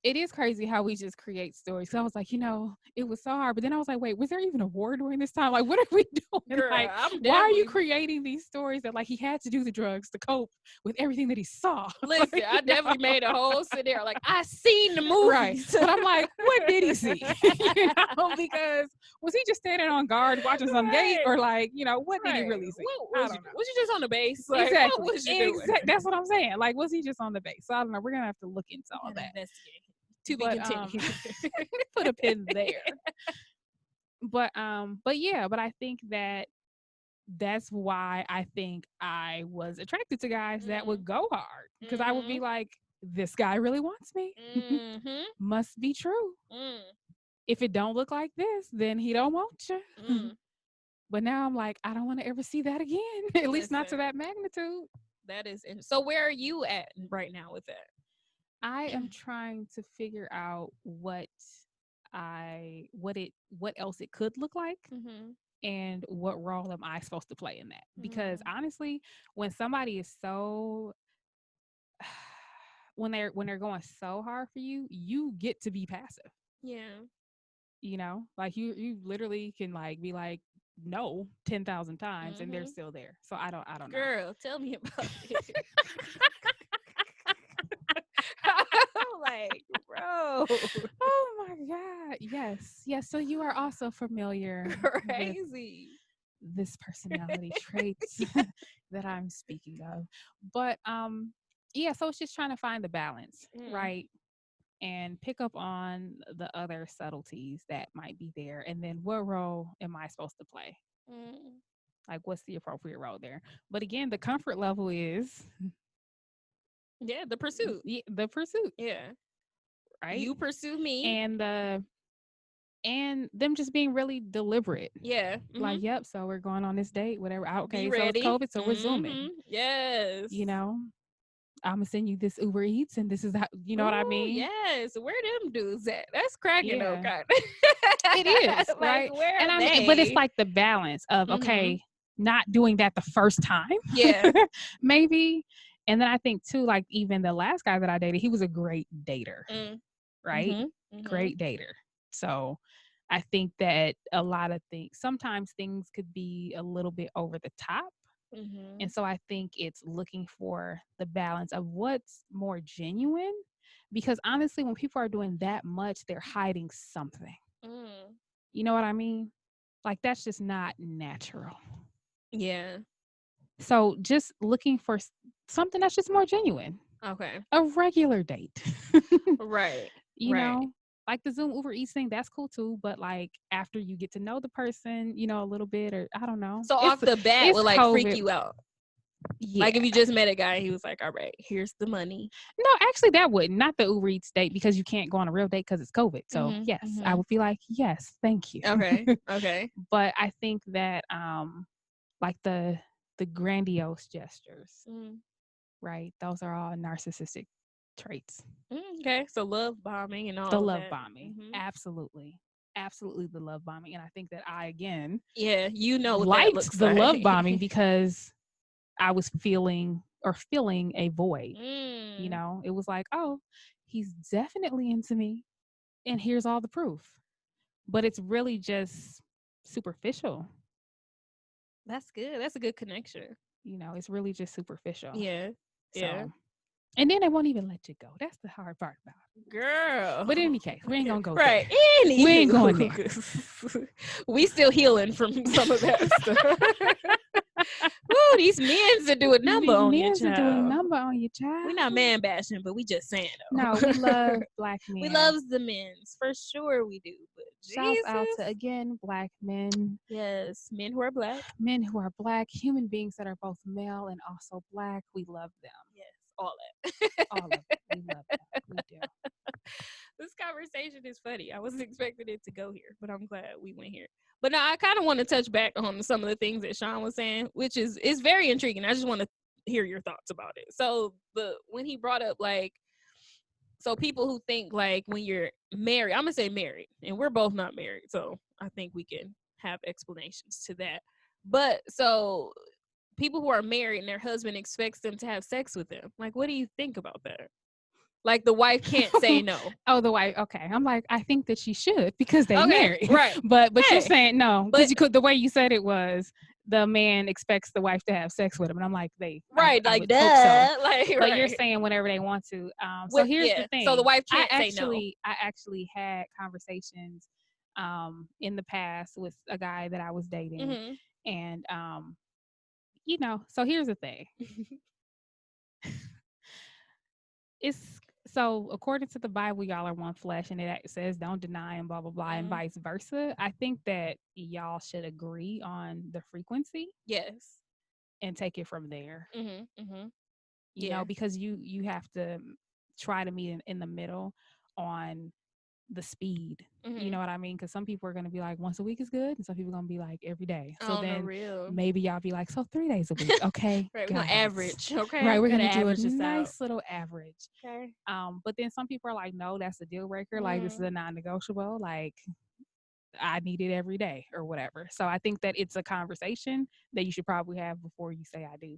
it is crazy how we just create stories. So I was like, it was so hard. But then I was like, wait, was there even a war during this time? Like, what are we doing? Girl, like, why are you creating these stories that like he had to do the drugs to cope with everything that he saw? Listen, I definitely made a whole scenario. Like, I seen the movies. Right. But I'm like, what did he see? Because was he just standing on guard watching some gate, or like, what did he really see? Was you just on the base? Like, exactly. What was you doing? That's what I'm saying. Like, was he just on the base? So I don't know. We're gonna have to look into all that. Investigate. To be continued. Put a pin there. But I think that's why I think I was attracted to guys that would go hard, because I would be like, this guy really wants me. Must be true. If it don't look like this, then he don't want you. But now I'm like, I don't want to ever see that again. At least not to that magnitude. That is interesting. So where are you at right now with that? I am trying to figure out what else it could look like, and what role am I supposed to play in that? Because honestly, when somebody is so when they're going so hard for you, you get to be passive. Yeah. Like you literally can like be like no 10,000 times and they're still there. So I don't know. Girl, tell me about it. Like, bro. Oh my God. Yes. So you are also familiar crazy with this personality traits that I'm speaking of. But so it's just trying to find the balance, right? And pick up on the other subtleties that might be there, and then what role am I supposed to play? Like, what's the appropriate role there? But again, the comfort level is the pursuit. The pursuit. Yeah. Right. You pursue me, and them just being really deliberate. Yeah. Like, yep. So we're going on this date. Whatever. Okay. So it's COVID. So we're zooming. Yes. I'm gonna send you this Uber Eats, and this is how, what I mean? Yes. Where them dudes at? That's cracking though, kind of. It is, like, right? Where and are they? But it's like the balance of not doing that the first time. Yeah. Maybe. And then I think too, like even the last guy that I dated, he was a great dater, right? Great dater. So I think that a lot of sometimes things could be a little bit over the top. And so I think it's looking for the balance of what's more genuine, because honestly, when people are doing that much, they're hiding something. You know what I mean? Like, that's just not natural. Yeah. So just looking for something that's just more genuine. Okay. A regular date. Right. You know, like the Zoom Uber Eats thing, that's cool too. But like after you get to know the person, a little bit, or I don't know. So off the bat, it will like COVID. Freak you out. Yeah. Like if you just met a guy and he was like, all right, here's the money. No, actually that wouldn't. Not the Uber Eats date, because you can't go on a real date because it's COVID. So yes, I would be like, yes, thank you. Okay. Okay. But I think that like the grandiose gestures, right? Those are all narcissistic traits. Okay. So love bombing and all the of love that. Bombing. Absolutely the love bombing. And I think that I again what liked that looks the like. love bombing because I was filling a void. It was like, oh, he's definitely into me, and here's all the proof. But it's really just superficial. That's good. That's a good connection. You know, it's really just superficial. Yeah. So, yeah. And then they won't even let you go. That's the hard part about it. Girl. But in any case, we ain't going to go right. there. We ain't going there. We still healing from some of that stuff. Woo, these men's are doing number on your child. Are doing number on your child. We're not man bashing, but we just saying though. No, we love black men. We love the men's. For sure we do. But shout out to, again, black men. Yes, men who are black. Men who are black, human beings that are both male and also black. We love them. Yes, all that. All of it. We love them. We do. This conversation is funny. I wasn't expecting it to go here, but I'm glad we went here. But now I kind of want to touch back on some of the things that Sean was saying, which is very intriguing. I just want to hear your thoughts about it. So when he brought up like, so people who think like when you're married, I'm gonna say married, and we're both not married, so I think we can have explanations to that. But so people who are married and their husband expects them to have sex with them, like, what do you think about that? Like the wife can't say no. Oh, the wife. Okay, I'm like, I think that she should because they're married, right? But you're saying no because the way you said it was the man expects the wife to have sex with him, and I'm like, right, I like would hope so. Like, but right. You're saying whenever they want to. So here's the thing. So the wife can't say no. I actually had conversations in the past with a guy that I was dating, and you know. So here's the thing. So according to the Bible, y'all are one flesh, and it says don't deny and blah, blah, blah, and vice versa. I think that y'all should agree on the frequency. Yes. And take it from there. You know, because you have to try to meet in the middle on the speed. You know what I mean? Because some people are going to be like, once a week is good, and some people are going to be like every day. So then maybe y'all be like, so 3 days a week, okay? Right, we're going to average, okay? Right, we're going to do a nice little average. Okay. But then some people are like, no, that's a deal breaker. Like, this is a non-negotiable. Like, I need it every day or whatever. So I think that it's a conversation that you should probably have before you say I do.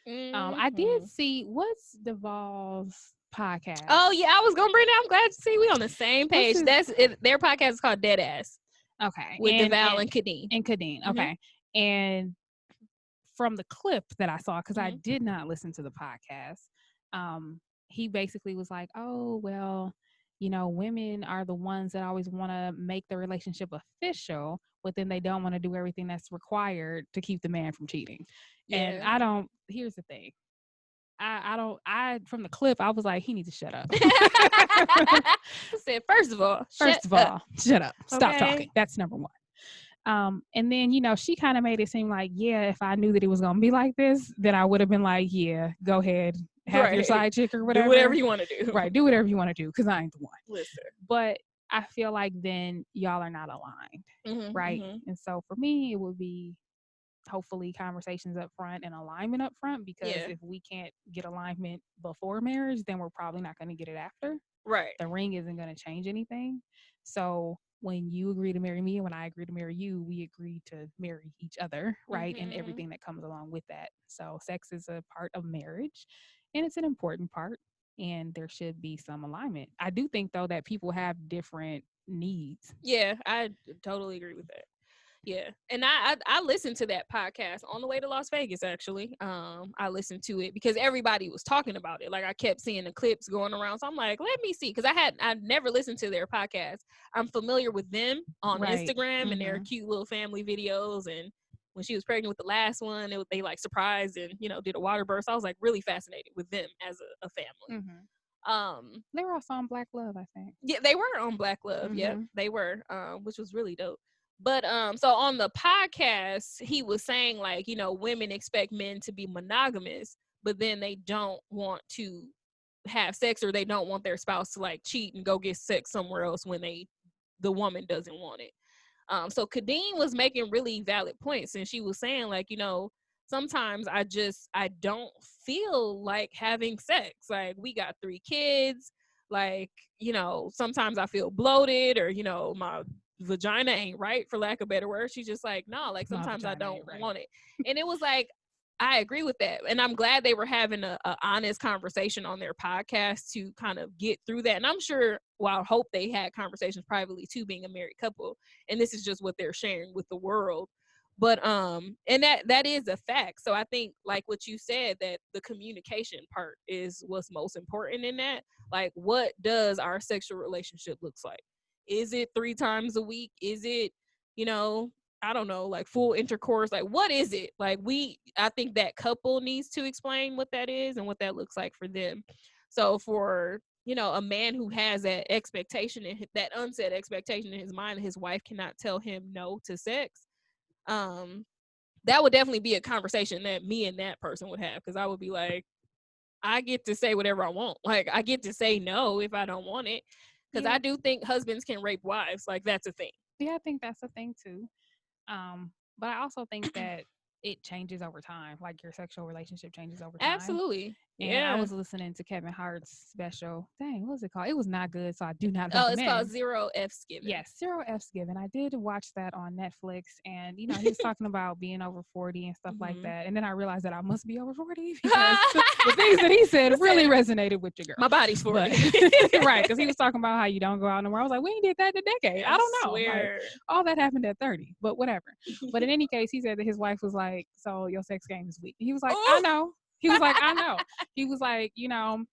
I did see, what's Duvall's podcast? Oh yeah, I was gonna bring it. I'm glad to see we on the same page. That's it. Their podcast is called Dead Ass. Okay, with Duval and Kadeen. Okay, and from the clip that I saw, because I did not listen to the podcast, he basically was like, "Oh well, you know, women are the ones that always want to make the relationship official, but then they don't want to do everything that's required to keep the man from cheating." Yeah. And I don't. Here's the thing. I from the clip, I was like, he needs to shut up. I said, first of all, shut up. Stop talking. That's number one. And then, you know, she kind of made it seem like, yeah, if I knew that it was going to be like this, then I would have been like, yeah, go ahead, have your side chick or whatever. Do whatever you want to do. Right. Do whatever you want to do. Cause I ain't the one. Listen. But I feel like then y'all are not aligned. Right. And so for me, it would be hopefully conversations up front and alignment up front, because if we can't get alignment before marriage, then we're probably not going to get it after. Right. The ring isn't going to change anything. So when you agree to marry me and when I agree to marry you, we agree to marry each other, right? And everything that comes along with that. So sex is a part of marriage, and it's an important part, and there should be some alignment. I do think though that people have different needs. Yeah, I totally agree with that. Yeah, and I listened to that podcast on the way to Las Vegas. Actually, I listened to it because everybody was talking about it. Like I kept seeing the clips going around, so I'm like, let me see, because I'd never listened to their podcast. I'm familiar with them on Instagram and their cute little family videos. And when she was pregnant with the last one, they like surprised and did a water birth. So I was like really fascinated with them as a family. They were also on Black Love, I think. Yeah, they were on Black Love. Yeah, they were, which was really dope. But so on the podcast, he was saying like, women expect men to be monogamous, but then they don't want to have sex, or they don't want their spouse to like cheat and go get sex somewhere else when the woman doesn't want it. So Kadeen was making really valid points, and she was saying like, sometimes I don't feel like having sex. Like we got 3 kids, like, sometimes I feel bloated, or, my vagina ain't right, for lack of better word. She's just like, no, like sometimes I don't want it. And it was like, I agree with that. And I'm glad they were having a honest conversation on their podcast to kind of get through that. And I'm sure, well, I hope they had conversations privately too, being a married couple. And this is just what they're sharing with the world. But and that is a fact. So I think, like what you said, that the communication part is what's most important in that. Like, what does our sexual relationship looks like? Is it 3 times a week? Is it, you know, I don't know, like full intercourse? Like, what is it? Like, I think that couple needs to explain what that is and what that looks like for them. So for, you know, a man who has that expectation and that unsaid expectation in his mind that his wife cannot tell him no to sex, that would definitely be a conversation that me and that person would have, because I would be like, I get to say whatever I want. Like, I get to say no if I don't want it, because I do think husbands can rape wives. Like, that's a thing. Yeah, I think that's a thing too. But I also think that it changes over time. Like, your sexual relationship changes over time. Absolutely. And I was listening to Kevin Hart's special. Dang, what was it called? It was not good, so I do not recommend. Oh, it's called Zero F's Given. Yes, Zero F's Given. I did watch that on Netflix, and you know, he was talking about being over 40 and stuff like that. And then I realized that I must be over 40 because the things that he said really resonated with your girl. My body's 40. Right, because he was talking about how you don't go out no more. I was like, we ain't did that in a decade. I don't know. Like, all that happened at 30, but whatever. But in any case, he said that his wife was like, so your sex game is weak. And he was like, I know. He was like, I know. He was like, you know,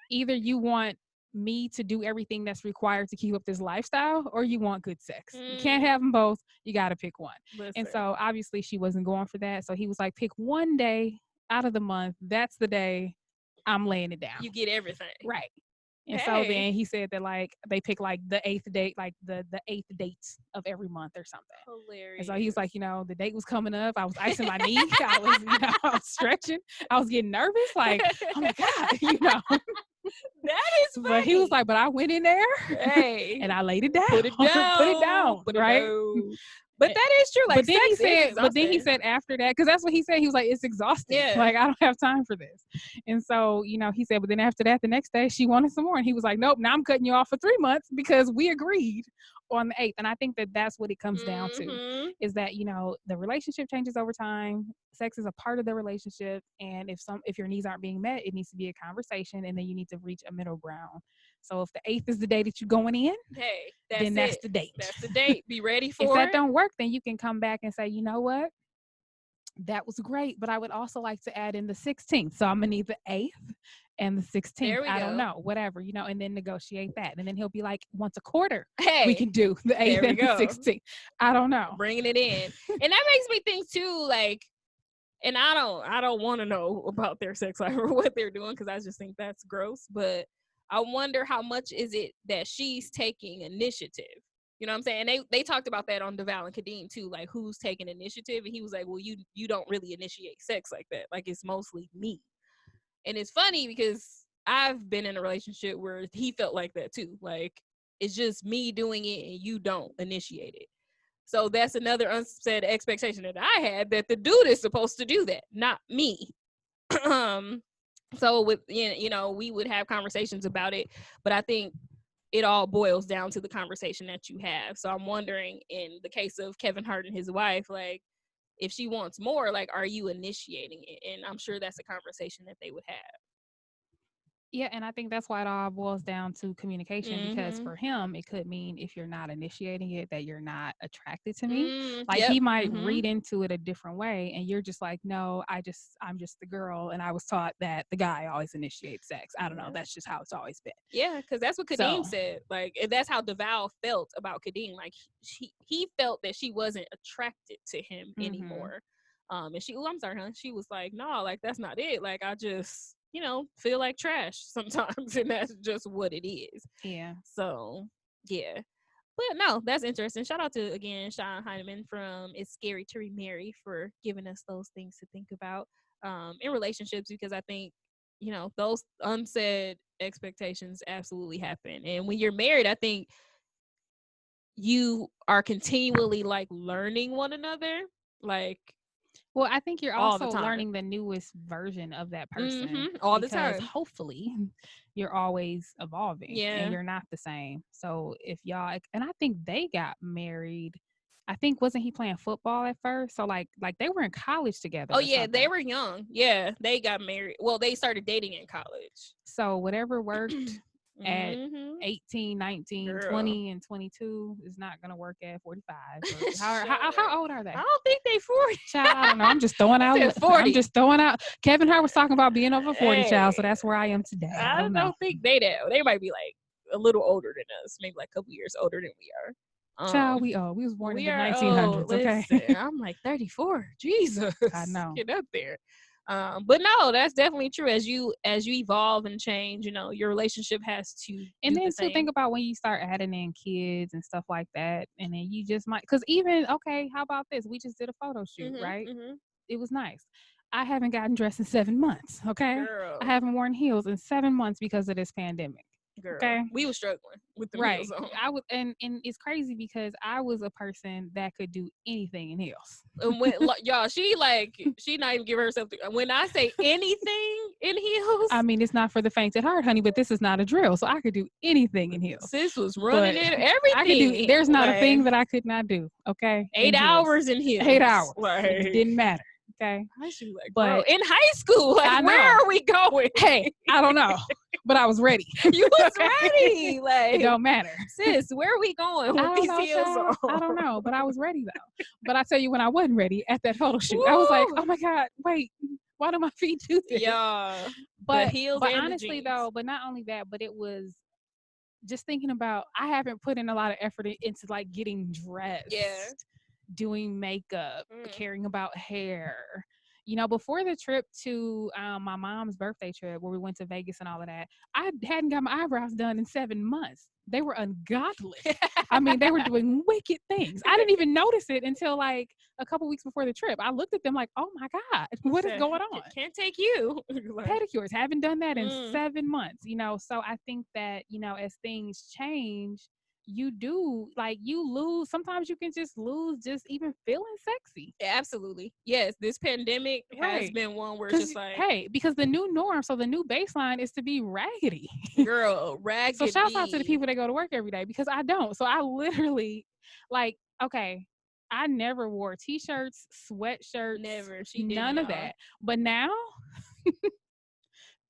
either you want me to do everything that's required to keep up this lifestyle, or you want good sex. You can't have them both. You got to pick one. Listen. And so obviously she wasn't going for that. So he was like, pick one day out of the month. That's the day I'm laying it down. You get everything. Right. And so then he said that, like, they pick like the 8th date, like the 8th date of every month or something. Hilarious. And so he was like, you know, the date was coming up. I was icing my knee. I was, you know, I was stretching. I was getting nervous. Like, oh my God, you know. That is funny. But he was like, but I went in there and I laid it down. Put it down. Right? But that is true. Like, but then he said after that, because that's what he said. He was like, it's exhausting. Yeah. Like, I don't have time for this. And so, you know, he said, but then after that, the next day, she wanted some more. And he was like, nope, now I'm cutting you off for 3 months because we agreed on the 8th. And I think that that's what it comes down to, is that, you know, the relationship changes over time. Sex is a part of the relationship. And if your needs aren't being met, it needs to be a conversation, and then you need to reach a middle ground. So if the 8th is the day that you're going in, then that's the date. That's the date. Be ready for it. If that don't work, then you can come back and say, you know what? That was great, but I would also like to add in the 16th. So I'm going to need the 8th and the 16th. I don't know, whatever, you know, and then negotiate that. And then he'll be like, once a quarter, we can do the 8th and the 16th. I don't know. Bringing it in. And that makes me think too, like, and I don't want to know about their sex life or what they're doing, because I just think that's gross. But I wonder how much is it that she's taking initiative. You know what I'm saying? And they talked about that on DeVal and Kadeem too, like, who's taking initiative. And he was like, well, you don't really initiate sex like that. Like, it's mostly me. And it's funny because I've been in a relationship where he felt like that too. Like, it's just me doing it and you don't initiate it. So that's another unsaid expectation that I had, that the dude is supposed to do that, not me. So with, you know, we would have conversations about it, but I think it all boils down to the conversation that you have. So I'm wondering, in the case of Kevin Hart and his wife, like, if she wants more, like, are you initiating it? And I'm sure that's a conversation that they would have. Yeah, and I think that's why it all boils down to communication, because for him, it could mean, if you're not initiating it, that you're not attracted to me. Like, he might read into it a different way, and you're just like, no, I'm just the girl, and I was taught that the guy always initiates sex. I don't know. That's just how it's always been. Yeah, because that's what Kadeem said. Like, that's how DeVal felt about Kadeem. Like, he felt that she wasn't attracted to him anymore. And she, I'm sorry, huh? She was like, no, like, that's not it. Like, I just, you know, feel like trash sometimes, and that's just what it is. Yeah. So, yeah. But no, that's interesting. Shout out to, again, Sean Heineman from It's Scary to Remarry for giving us those things to think about in relationships, because I think, you know, those unsaid expectations absolutely happen. And when you're married, I think you are continually, like, learning one another. Like, well, I think you're also learning the newest version of that person all the time. Hopefully you're always evolving and you're not the same. So if y'all, and I think they got married, I think wasn't he playing football at first? So like they were in college together. Oh yeah, they were young. Yeah, they got married. Well, they started dating in college. So whatever worked at 18, 19, Girl. 20, and 22 is not going to work at 45. How old are they? I don't think they 40. Child, I don't know. I'm just throwing out. 40. I'm just throwing out. Kevin Hart was talking about being over 40, child. So that's where I am today. I don't think they do. They might be like a little older than us, maybe like a couple years older than we are. Child, we old. We was born in the 1900s. Okay, listen, I'm like 34. Jesus, I know. Get up there. But no, that's definitely true. As you evolve and change, you know, your relationship has to. And then to think about when you start adding in kids and stuff like that, and then you just might, because even how about this? We just did a photo shoot, right? It was nice. I haven't gotten dressed in 7 months. Okay, Girl. I haven't worn heels in 7 months because of this pandemic. Girl, okay, we were struggling with the heels on. I was, and it's crazy because I was a person that could do anything in heels. And when y'all, she not even give herself. When I say anything in heels, I mean it's not for the faint at heart, honey. But this is not a drill, so I could do anything in heels. Sis was running in everything. I could do. There's not a thing that I could not do. Okay, 8 hours in heels. 8 hours. It didn't matter. Okay, I should be like, but in high school, like, where are we going? Hey, I don't know, but I was ready. You was ready. Like, it don't matter, sis. Where are we going with these heels on? I don't know, but I was ready though. But I tell you, when I wasn't ready at that photo shoot, I was like, oh my God, wait, why do my feet do this? Yeah, but the heels. But and honestly the though, but not only that, but it was just thinking about. I haven't put in a lot of effort into like getting dressed. Yeah. Doing makeup, caring about hair. You know, before the trip to my mom's birthday trip where we went to Vegas and all of that, I hadn't got my eyebrows done in 7 months. They were ungodly. I mean, they were doing wicked things. I didn't even notice it until like a couple weeks before the trip. I looked at them like, oh my God, what is going on? Can't take you. Pedicures, haven't done that in 7 months, you know. So I think that, you know, as things change, you do, like, you lose. Sometimes you can just lose just even feeling sexy. Yeah, absolutely. Yes, this pandemic has been one where it's just like, hey, because the new norm, so the new baseline is to be raggedy. Girl, raggedy. So shout out to the people that go to work every day, because I don't. So I literally, like, okay, I never wore t-shirts, sweatshirts, none of that. But now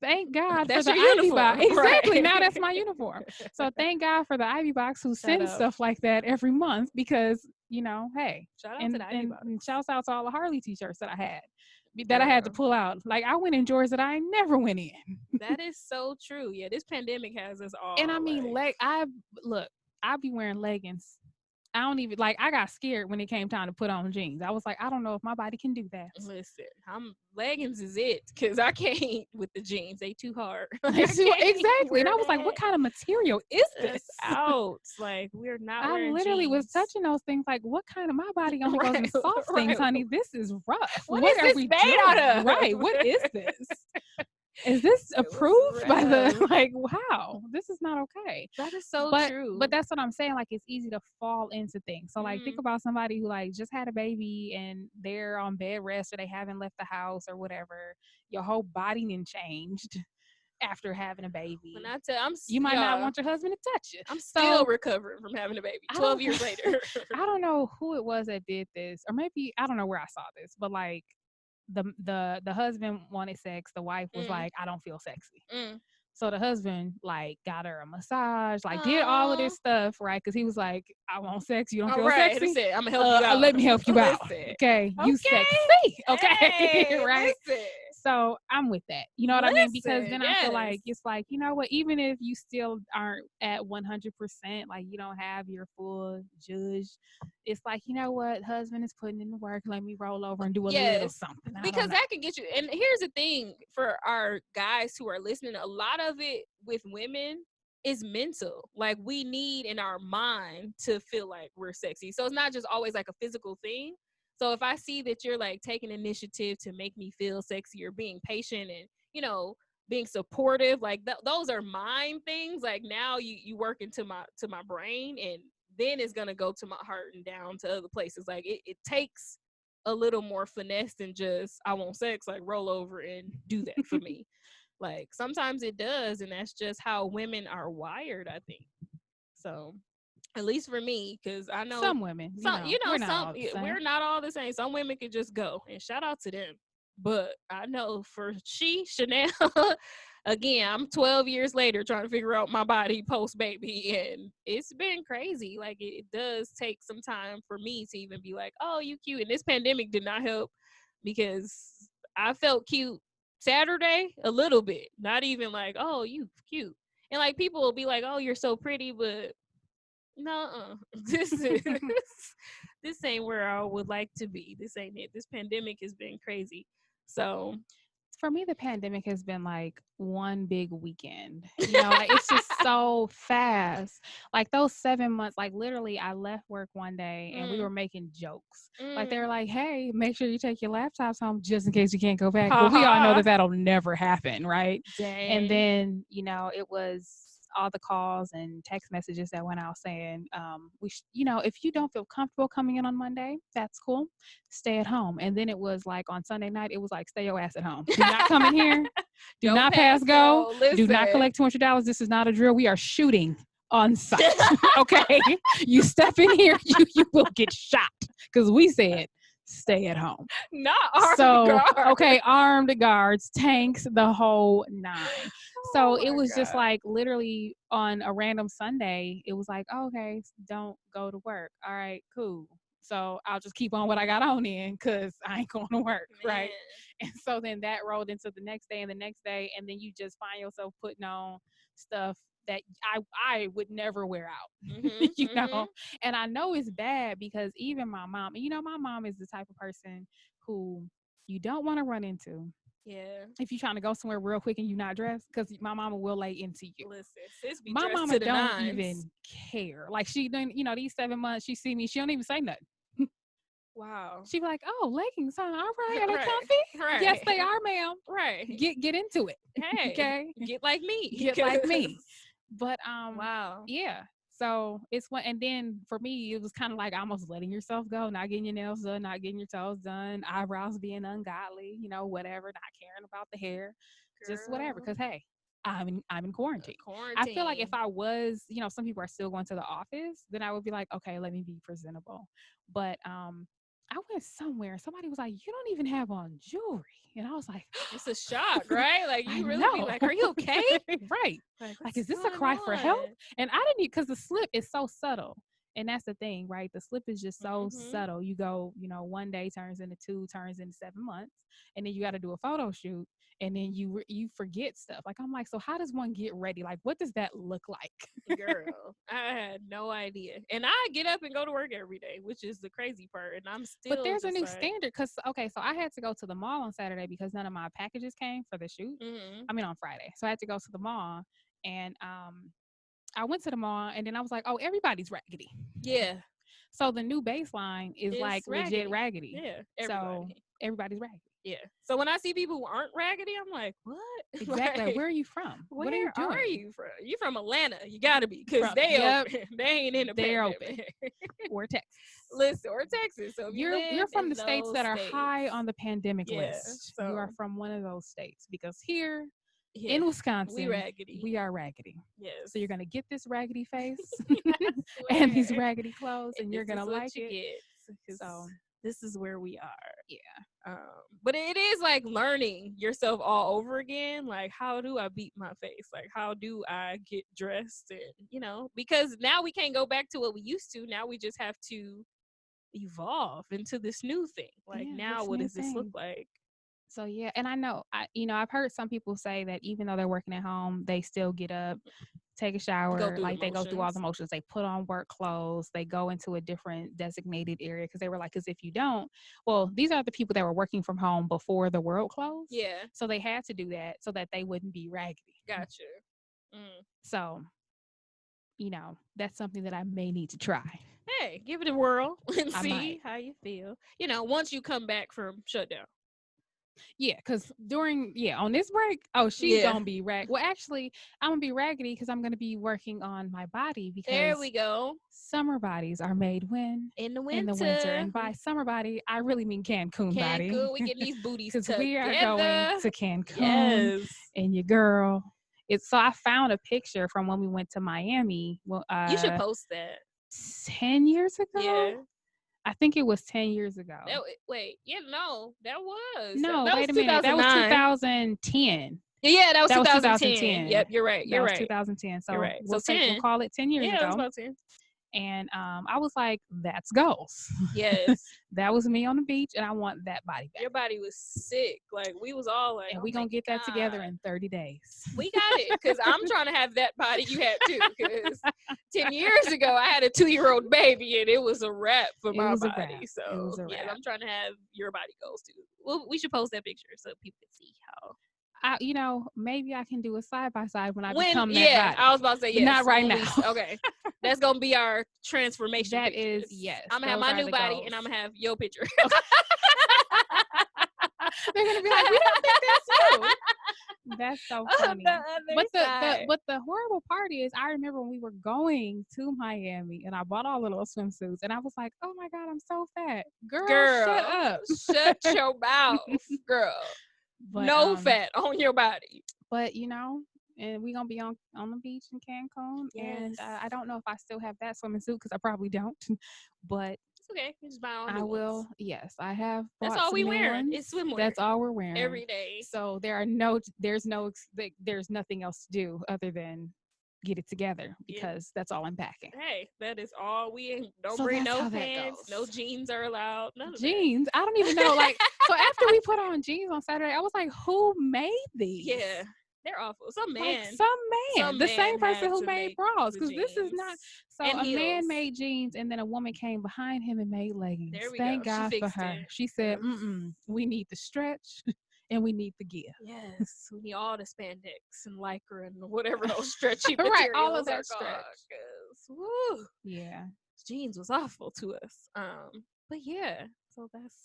thank God that's for the your Ivy uniform. Box. Exactly. Right. Now that's my uniform. So thank God for the Ivy Box who sends stuff like that every month, because, you know, hey. Shout out to the Ivy Box. And shouts out to all the Harley t-shirts that I had. That I had to pull out. Like, I went in drawers that I never went in. That is so true. Yeah, this pandemic has us all. And I mean, I'll be wearing leggings. I don't even, like, I got scared when it came time to put on jeans. I was like, I don't know if my body can do that. Listen, leggings is it, because I can't with the jeans. They too hard. Exactly. And I was like, what kind of material is this? Out. Like, we're not I literally was touching those things like, what kind of, my body only goes in soft things, honey. This is rough. What is this made out of? Right. What is this? Is this approved by the, like, wow, this is not okay. That is so true. But that's what I'm saying. Like, it's easy to fall into things. So, like, think about somebody who, like, just had a baby and they're on bed rest, or they haven't left the house or whatever. Your whole body done changed after having a baby. When I tell, you might not want your husband to touch you. I'm still recovering from having a baby 12 years later. I don't know who it was that did this, or maybe, I don't know where I saw this, but, like, the husband wanted sex. The wife was like, I don't feel sexy. So the husband, like, got her a massage, like, did all of this stuff, right? Because he was like, I want sex. You don't feel sexy? Listen, I'm going to help you out. Let me help you out. Okay. You sexy. Okay. Hey, right? Listen. So I'm with that. You know what I mean? Because then I feel like, it's like, you know what? Even if you still aren't at 100%, like, you don't have your full judge, it's like, you know what? Husband is putting in the work. Let me roll over and do a little something. Because that can get you. And here's the thing for our guys who are listening, a lot of it with women is mental. Like, we need in our mind to feel like we're sexy. So it's not just always like a physical thing. So if I see that you're, like, taking initiative to make me feel sexy, or being patient and, you know, being supportive, like, those are mind things. Like, now you work into my brain, and then it's going to go to my heart and down to other places. Like, it takes a little more finesse than just, I want sex, like, roll over and do that for me. Like, sometimes it does. And that's just how women are wired, I think. So At least for me, because I know some women, we're not all the same. Some women could just go, and shout out to them. But I know for Chanel, again, I'm 12 years later trying to figure out my body post baby, and it's been crazy. Like it does take some time for me to even be like, oh, you cute. And this pandemic did not help, because I felt cute Saturday a little bit, not even like, oh, you cute. And like people will be like, oh, you're so pretty, but no, this ain't where I would like to be. This ain't it. This pandemic has been crazy. So for me, the pandemic has been like one big weekend. Like it's just so fast. Like those 7 months, like literally I left work one day and we were making jokes. Like they were like, hey, make sure you take your laptops home just in case you can't go back. But we all know that that'll never happen, right? Dang. And then, it was all the calls and text messages that went out saying, if you don't feel comfortable coming in on Monday, that's cool. Stay at home. And then it was like on Sunday night, it was like, stay your ass at home. Do not come in here. Do not pass go. Do not collect $200. This is not a drill. We are shooting on site. Okay. You step in here, you will get shot. Because we said, stay at home. Not armed guards. Okay, armed guards, tanks, the whole nine. So it was just like literally on a random Sunday, it was like, oh, okay, don't go to work. All right, cool. So I'll just keep on what I got on in because I ain't going to work, right? And so then that rolled into the next day and the next day, and then you just find yourself putting on stuff that I would never wear out, and I know it's bad because even my mom, my mom is the type of person who you don't want to run into. Yeah. If you're trying to go somewhere real quick and you're not dressed, because my mama will lay into you. Listen, sis be my dressed mama to the don't nines. even care. Like she done, these 7 months, she see me, she don't even say nothing. Wow. She be like, oh, leggings, huh? All right, are they comfy? Right. Yes, they are, ma'am. Right. Get into it. Hey. Okay. Get like me. Get like me. But wow. Yeah. So it's one, and then for me, it was kind of like almost letting yourself go, not getting your nails done, not getting your toes done, eyebrows being ungodly, whatever, not caring about the hair, just whatever. Because hey, I'm in quarantine. I feel like if I was, some people are still going to the office, then I would be like, okay, let me be presentable. But I went somewhere, somebody was like, you don't even have on jewelry. And I was like, it's a shock, right? Like you really be like, are you okay? Right. Like, is this a cry for help? And I didn't, because the slip is so subtle. And that's the thing, right? The slip is just so subtle. You go, one day turns into 2, turns into 7 months. And then you got to do a photo shoot. And then you forget stuff. Like, I'm like, so how does one get ready? Like, what does that look like? Girl, I had no idea. And I get up and go to work every day, which is the crazy part. And I'm still. But there's a new standard. Because, okay, so I had to go to the mall on Saturday because none of my packages came for the shoot. I mean, on Friday. So I had to go to the mall. And I went to the mall. And then I was like, oh, everybody's raggedy. Yeah. So the new baseline is like raggedy. Legit raggedy. Yeah. So everybody's raggedy. Yeah. So when I see people who aren't raggedy, I'm like, what? Exactly. Like, where are you from? What are you doing? Are you from? You from Atlanta? You gotta be, because they ain't in the They're pandemic. open. Or Texas. Listen, or Texas. So if you're from the states that are high on the pandemic list. So you are from one of those states, because here in Wisconsin, we are raggedy. Yes. So you're gonna get this raggedy face and these raggedy clothes, and you're gonna like it. So this is where we are. Yeah. But it is like learning yourself all over again. Like, how do I beat my face? Like, how do I get dressed? And, because now we can't go back to what we used to. Now we just have to evolve into this new thing. Like, now what does this look like? So, yeah. And I know, I've heard some people say that even though they're working at home, they still get up, take a shower, they go through all the motions. They put on work clothes. They go into a different designated area, because they were like, because if you don't, well, these are the people that were working from home before the world closed. Yeah. So they had to do that so that they wouldn't be raggedy. Gotcha. So, that's something that I may need to try. Hey, give it a whirl and see how you feel. Once you come back from shutdown. Yeah, because on this break, she's gonna be well, actually, I'm gonna be raggedy because I'm gonna be working on my body, because there we go. Summer bodies are made when? In the winter. And by summer body, I really mean Cancun body. Cancun, we get these booties because we are going to Cancun. Yes. And your girl. So I found a picture from when we went to Miami. Well, you should post that. 10 years ago. Yeah. I think it was 10 years ago. That was. No, that wait was a minute. That was 2010. Yeah, that was 2010. Yep, you're right. That was 2010. So you're right. We'll call it 10 years ago. Yeah, it was about 10. And I was like, that's goals. Yes. That was me on the beach, and I want that body back. Your body was sick. Like, we was all like, and we going to get that together in 30 days. We got it, because I'm trying to have that body you had too. Because 10 years ago, I had a 2-year-old baby, and it was a wrap for my body. So, yeah, I'm trying to have your body goals too. Well, we should post that picture so people can see how. Maybe I can do a side-by-side when I become that body. Yeah, I was about to say yes. Not right now. Okay. That's going to be our transformation That pictures. is, yes. I'm going to have my new body, goals. And I'm going to have your picture. They're going to be like, we don't think that's you. That's so funny. But the horrible part is, I remember when we were going to Miami, and I bought all of those swimsuits, and I was like, oh my God, I'm so fat. Girl, shut up. Shut your mouth, girl. But, no fat on your body. But, and we're going to be on the beach in Cancun. Yes. And I don't know if I still have that swimming suit, because I probably don't. But it's okay. You just buy all I will. Ones. Yes, I have. That's all we wear. It's swimwear. That's all we're wearing every day. So there's nothing else to do other than get it together, because that's all I'm packing. Hey, that is all. We don't bring no pants. No jeans are allowed. None of jeans. I don't even know. Like, so after we put on jeans on Saturday, I was like, who made these? Yeah. They're awful. Some man. The same person who made bras. Because this is not. So a man made jeans, and then a woman came behind him and made leggings. There we Thank go. God for her. She said, we need the stretch and we need the give. Yes. We need all the spandex and lycra and whatever those stretchy materials right, all of that stretch. Woo. Yeah. Jeans was awful to us. But yeah. So that's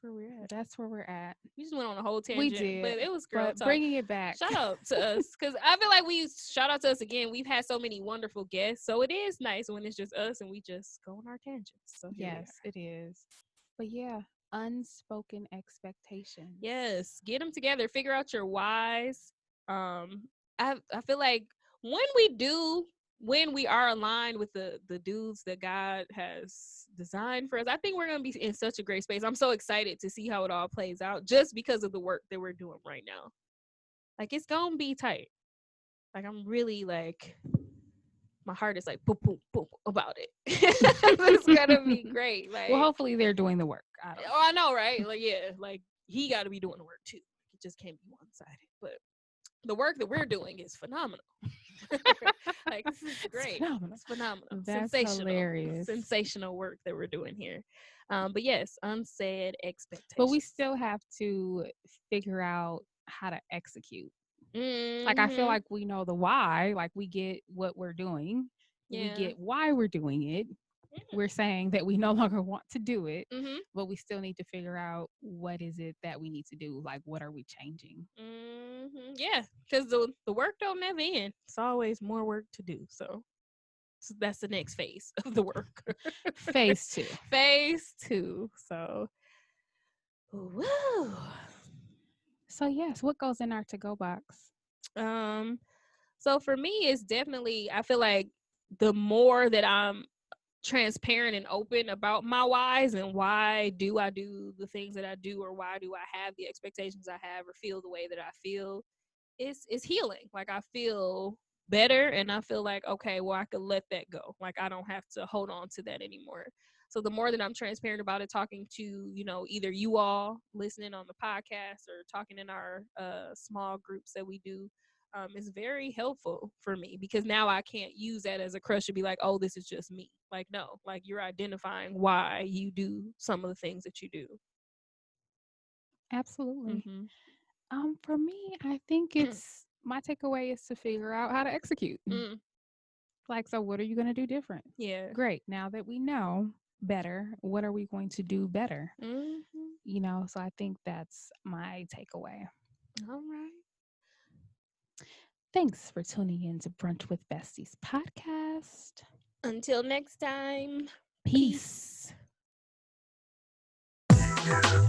where we're at. That's where we're at. We just went on a whole tangent. We did. But it was girl talk. Bringing it back. Shout out to us. Because I feel like shout out to us again. We've had so many wonderful guests. So it is nice when it's just us and we just go on our tangents. So yes, it is. But yeah, unspoken expectations. Yes. Get them together. Figure out your whys. I feel like when we are aligned with the dudes that God has designed for us, I think we're going to be in such a great space. I'm so excited to see how it all plays out, just because of the work that we're doing right now. Like, it's going to be tight. Like, I'm really like, my heart is like, boop, boop, boop about it. It's going to be great. Like, well, hopefully they're doing the work. I know, right? Like, yeah, like, he got to be doing the work too. It just can't be one-sided. But the work that we're doing is phenomenal. Like, this is great. It's phenomenal. That's sensational. Hilarious. Sensational work that we're doing here. But yes, unsaid expectations. But we still have to figure out how to execute. Like, I feel like we know the why. Like, we get what we're doing. Yeah. We get why we're doing it. We're saying that we no longer want to do it, but we still need to figure out what is it that we need to do. Like, what are we changing? Yeah, because the work don't never end. It's always more work to do. So that's the next phase of the work. Phase 2. Phase 2. So, woo. So yes, what goes in our to-go box? So for me, it's definitely, I feel like the more that I'm transparent and open about my whys and why do I do the things that I do, or why do I have the expectations I have or feel the way that I feel, it's healing. Like, I feel better, and I feel like, okay, well, I could let that go. Like, I don't have to hold on to that anymore. So the more that I'm transparent about it, talking to, either you all listening on the podcast or talking in our small groups that we do, is very helpful for me, because now I can't use that as a crush to be like, oh, this is just me. Like, no, like, you're identifying why you do some of the things that you do. Absolutely. For me, I think it's my takeaway is to figure out how to execute. Like, so what are you going to do different? Yeah. Great. Now that we know better, what are we going to do better? So I think that's my takeaway. All right. Thanks for tuning in to Brunch with Besties podcast. Until next time. Peace. Peace.